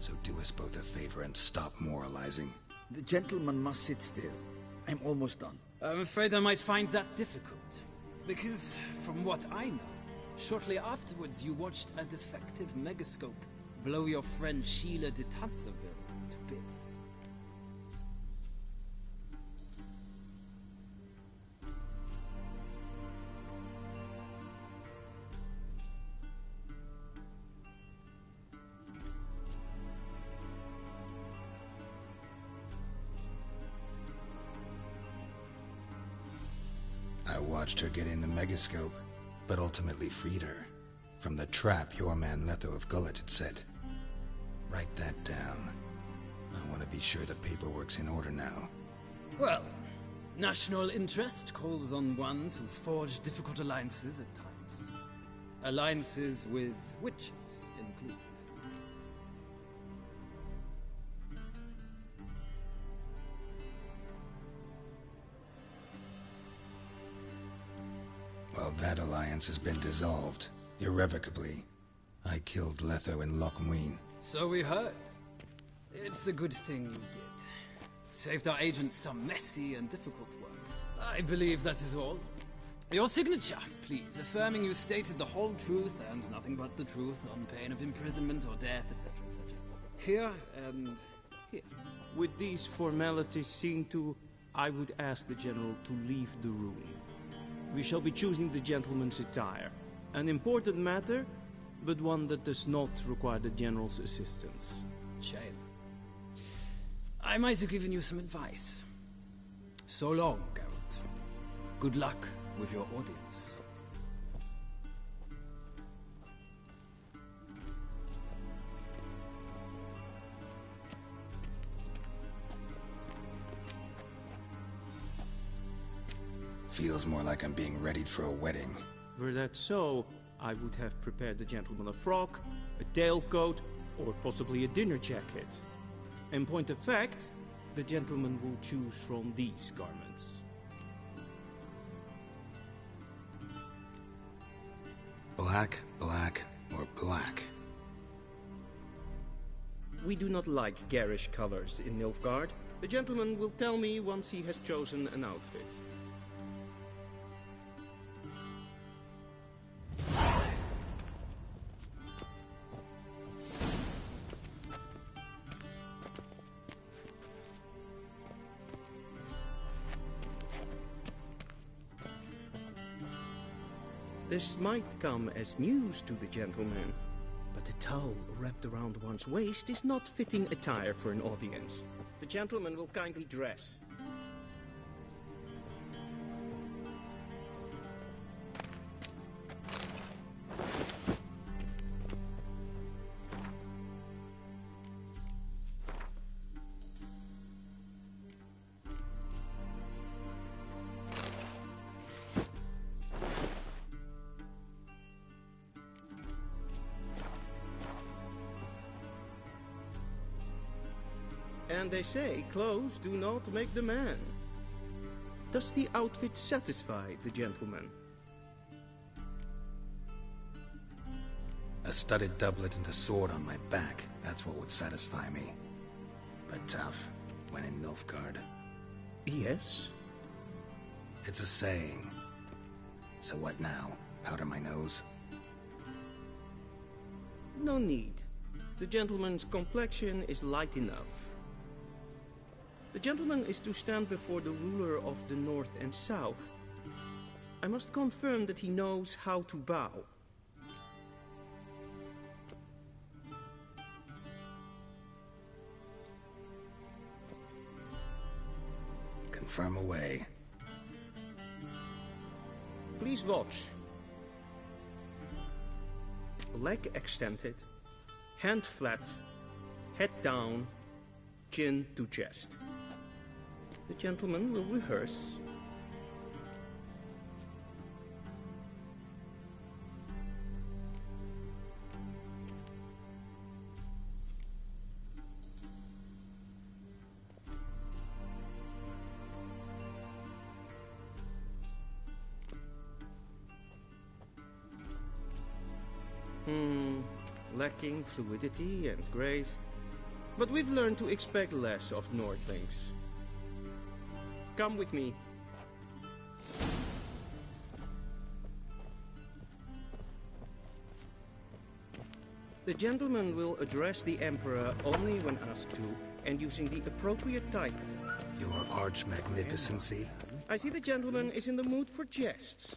So do us both a favor and stop moralizing. The gentleman must sit still. I'm almost done. I'm afraid I might find that difficult. Because, from what I know, shortly afterwards you watched a defective megascope blow your friend Sheila de Tanserville to bits. I watched her get in the megascope, but ultimately freed her. From the trap your man Letho of Gullet had set. Write that down. I want to be sure the paperwork's in order now. Well, national interest calls on one to forge difficult alliances at times. Alliances with witches included. Well, that alliance has been dissolved, irrevocably. I killed Letho in Loch Muin. So we heard. It's a good thing you did. Saved our agent some messy and difficult work. I believe that is all. Your signature, please, affirming you stated the whole truth and nothing but the truth on pain of imprisonment or death, etc., etc. Here and here. with these formalities seen to, I would ask the General to leave the room. We shall be choosing the gentleman's attire. An important matter, but one that does not require the General's assistance. Shame. I might have given you some advice. So long, Geralt. Good luck with your audience. Feels more like I'm being readied for a wedding. Were that so, I would have prepared the gentleman a frock, a tailcoat, or possibly a dinner jacket. In point of fact, the gentleman will choose from these garments. Black, black, or black? We do not like garish colors in Nilfgaard. The gentleman will tell me once he has chosen an outfit. This might come as news to the gentleman, but a towel wrapped around one's waist is not fitting attire for an audience. The gentleman will kindly dress. And they say clothes do not make the man. Does the outfit satisfy the gentleman? A studded doublet and a sword on my back, that's what would satisfy me. But tough, when in Nilfgaard. Yes? It's a saying. So what now? Powder my nose? No need. The gentleman's complexion is light enough. The gentleman is to stand before the ruler of the North and South. I must confirm that he knows how to bow. Confirm away. Please watch. Leg extended, hand flat, head down, chin to chest. The gentleman will rehearse. Lacking fluidity and grace, but we've learned to expect less of Nordlings. Come with me. The gentleman will address the Emperor only when asked to, and using the appropriate title. Your Arch-Magnificency? I see the gentleman is in the mood for jests.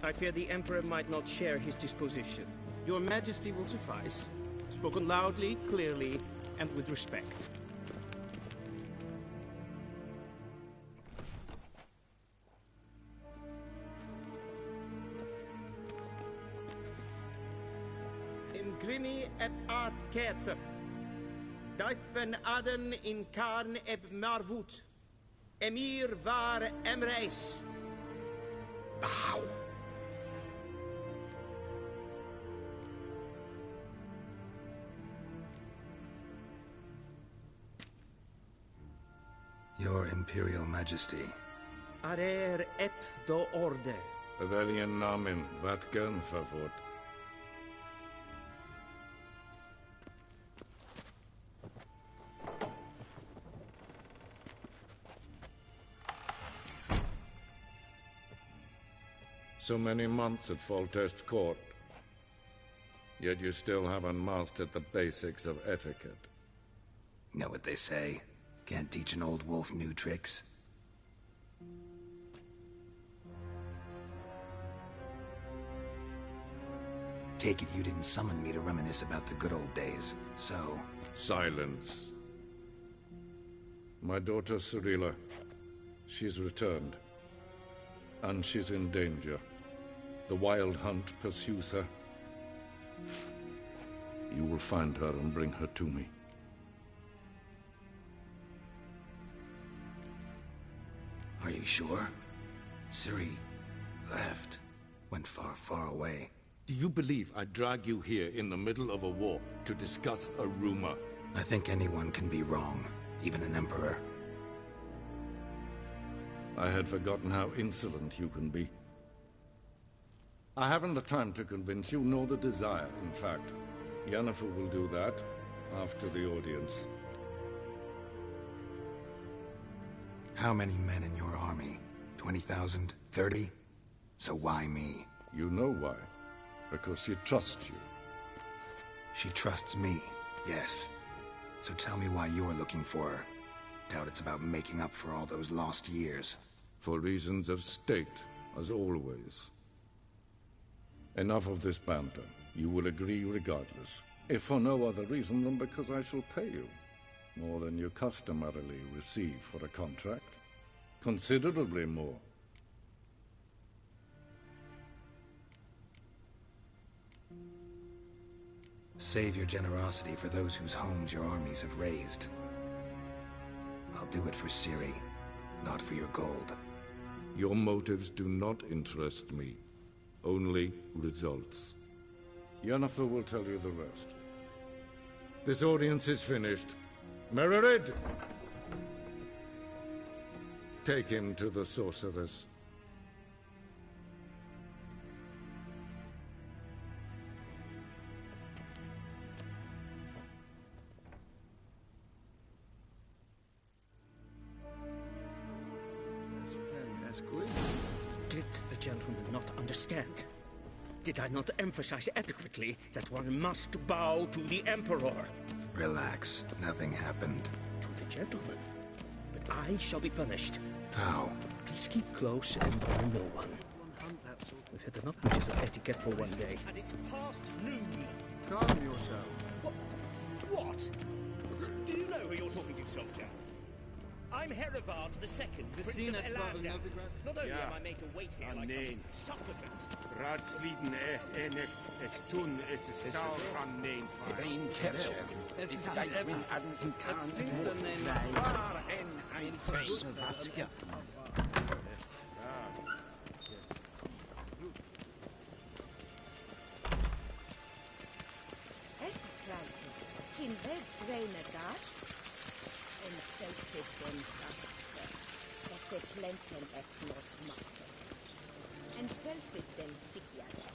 I fear the Emperor might not share his disposition. Your Majesty will suffice. Spoken loudly, clearly, and with respect. Imgrimi eb art ketzer. Dijfen aden in karn eb marvoet. Emir var emreis. Bow. Your Imperial Majesty. Arer ep the orde. Weljen namen, wat kan favort? So many months at Foltest Court. Yet you still haven't mastered the basics of etiquette. Know what they say? Can't teach an old wolf new tricks. Take it you didn't summon me to reminisce about the good old days, so... Silence. My daughter Cirilla, she's returned. And she's in danger. The Wild Hunt pursues her. You will find her and bring her to me. Are you sure? Ciri left. Went far, far away. Do you believe I drag you here in the middle of a war to discuss a rumor? I think anyone can be wrong, even an emperor. I had forgotten how insolent you can be. I haven't the time to convince you, nor the desire, in fact. Yennefer will do that after the audience. How many men in your army? 20,000? 30? So why me? You know why. Because she trusts you. She trusts me, yes. So tell me why you're looking for her. Doubt it's about making up for all those lost years. For reasons of state, as always. Enough of this banter. You will agree regardless. If for no other reason than because I shall pay you. More than you customarily receive for a contract. Considerably more. Save your generosity for those whose homes your armies have razed. I'll do it for Ciri, not for your gold. Your motives do not interest me. Only results. Yennefer will tell you the rest. This audience is finished. Mererid! Take him to the sorceress. Did the gentleman not understand? Did I not emphasize adequately that one must bow to the Emperor? Relax. Nothing happened. To the gentleman. But I shall be punished. How? Please keep close and burn no one. We've had enough breaches of etiquette for one day. And it's past noon. Calm yourself. What? Do you know who you're talking to, soldier? I'm Herivard II, Prince of Elanda. Not only am I made to wait here like some supplicant. Radsliden enecht, es tun, es ist saur an nein Vein Kerche. Es ist ein Adden Kahn. War ein Feind. Es kranti. Kin red brainer dat. En selfie den karakter. Es er plenten et not makke. En selfie den sikjade.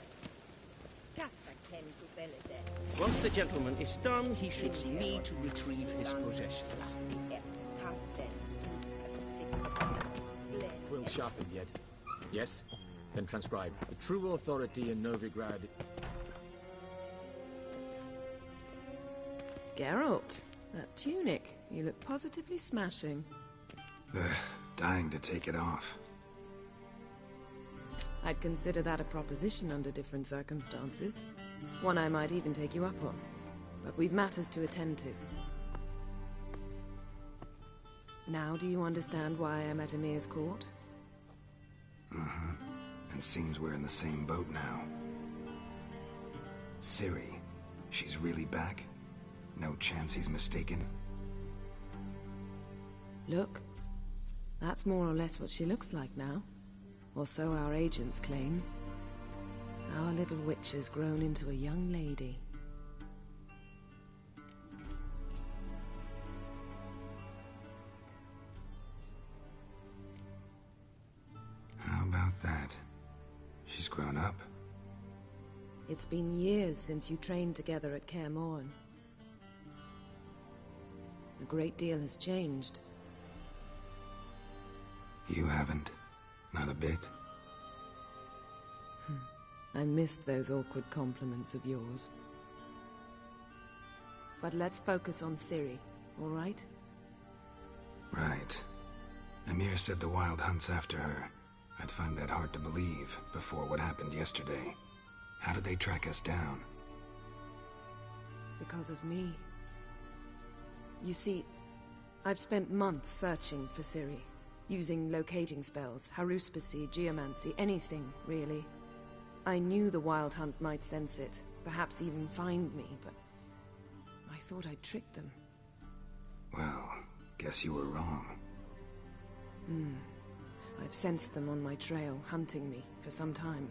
Kasper ken to belle. Once the gentleman is done, he should need to retrieve his possessions. Quill sharpened yet? Yes? Then transcribe. The true authority in Novigrad... Geralt, that tunic. You look positively smashing. Dying to take it off. I'd consider that a proposition under different circumstances. One I might even take you up on. But we've matters to attend to. Now do you understand why I'm at Emir's court? Mm-hmm. And seems we're in the same boat now. Ciri, she's really back? No chance he's mistaken? Look. That's more or less what she looks like now. Or so our agents claim. Our little witch has grown into a young lady. How about that? She's grown up. It's been years since you trained together at Kaer Morhen. A great deal has changed. You haven't. Not a bit. I missed those awkward compliments of yours. But let's focus on Ciri, all right? Right. Emir said the Wild Hunt's after her. I'd find that hard to believe before what happened yesterday. How did they track us down? Because of me. You see, I've spent months searching for Ciri, using locating spells, haruspicy, geomancy, anything, really. I knew the Wild Hunt might sense it, perhaps even find me, but I thought I'd tricked them. Well, guess you were wrong. I've sensed them on my trail, hunting me, for some time.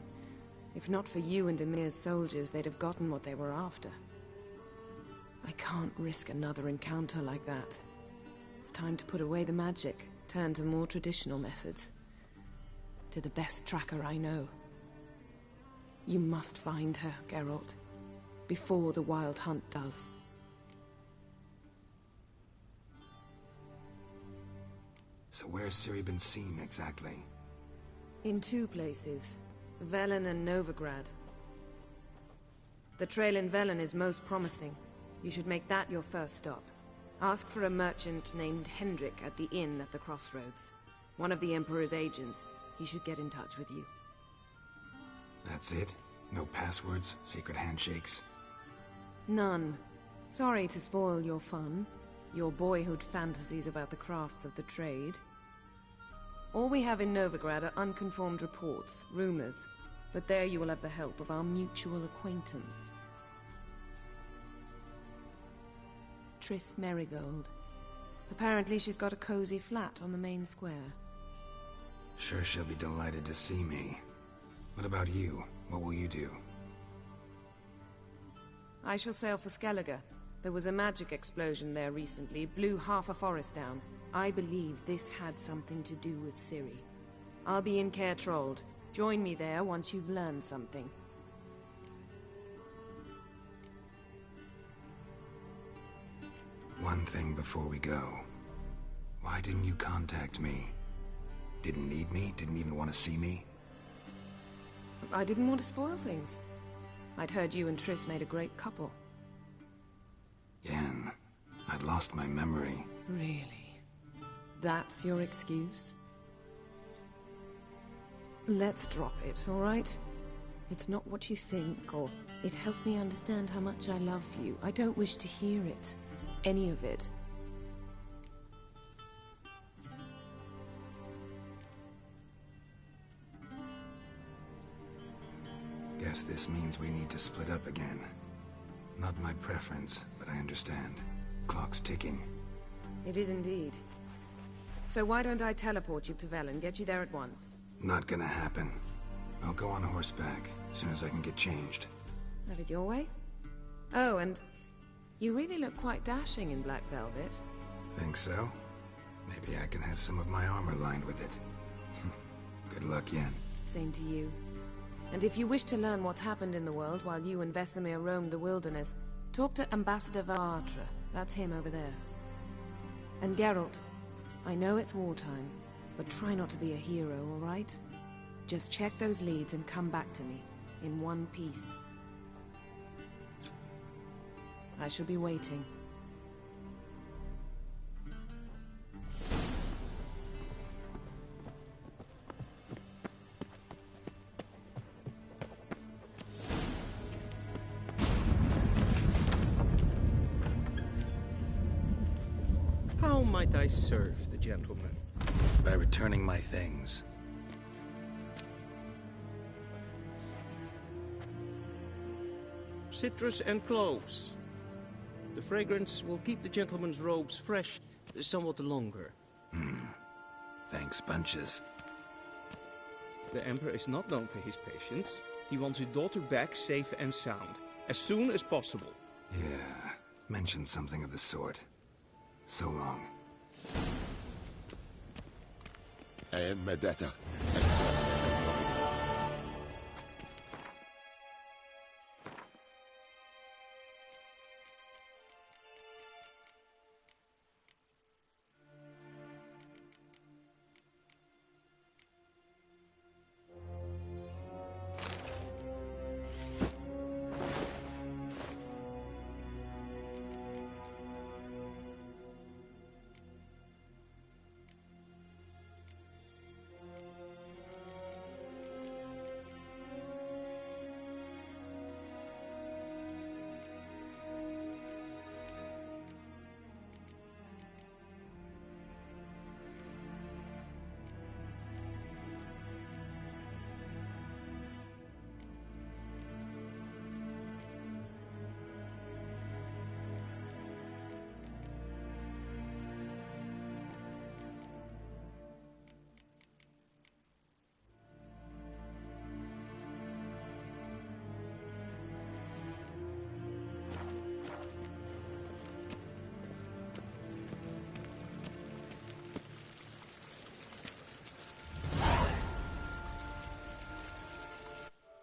If not for you and Emir's soldiers, they'd have gotten what they were after. I can't risk another encounter like that. It's time to put away the magic, turn to more traditional methods. To the best tracker I know. You must find her, Geralt, before the Wild Hunt does. So where's Ciri been seen exactly? In 2 places, Velen and Novigrad. The trail in Velen is most promising. You should make that your first stop. Ask for a merchant named Hendrik at the inn at the crossroads. One of the Emperor's agents. He should get in touch with you. That's it? No passwords, secret handshakes? None. Sorry to spoil your fun. Your boyhood fantasies about the crafts of the trade. All we have in Novigrad are unconfirmed reports, rumors. But there you will have the help of our mutual acquaintance. Triss Merigold. Apparently she's got a cozy flat on the main square. Sure she'll be delighted to see me. What about you? What will you do? I shall sail for Skellige. There was a magic explosion there recently, blew half a forest down. I believe this had something to do with Ciri. I'll be in Caer Trold. Join me there once you've learned something. One thing before we go. Why didn't you contact me? Didn't need me? Didn't even want to see me? I didn't want to spoil things. I'd heard you and Triss made a great couple. Yen, I'd lost my memory. Really? That's your excuse? Let's drop it, all right? It's not what you think, or it helped me understand how much I love you. I don't wish to hear it. Any of it. Guess this means we need to split up again. Not my preference, but I understand. Clock's ticking. It is indeed. So why don't I teleport you to Velen, get you there at once? Not gonna happen. I'll go on horseback, as soon as I can get changed. Have it your way? Oh, and you really look quite dashing in black velvet. Think so? Maybe I can have some of my armor lined with it. Good luck, Yen. Same to you. And if you wish to learn what's happened in the world while you and Vesemir roamed the wilderness, talk to Ambassador Vartra. That's him over there. And Geralt, I know it's wartime, but try not to be a hero, all right? Just check those leads and come back to me, in one piece. I shall be waiting. How might I serve the gentleman? By returning my things. Citrus and cloves. The fragrance will keep the gentleman's robes fresh somewhat longer. Thanks, bunches. The Emperor is not known for his patience. He wants his daughter back safe and sound, as soon as possible. Yeah, mentioned something of the sort. So long. Medetta,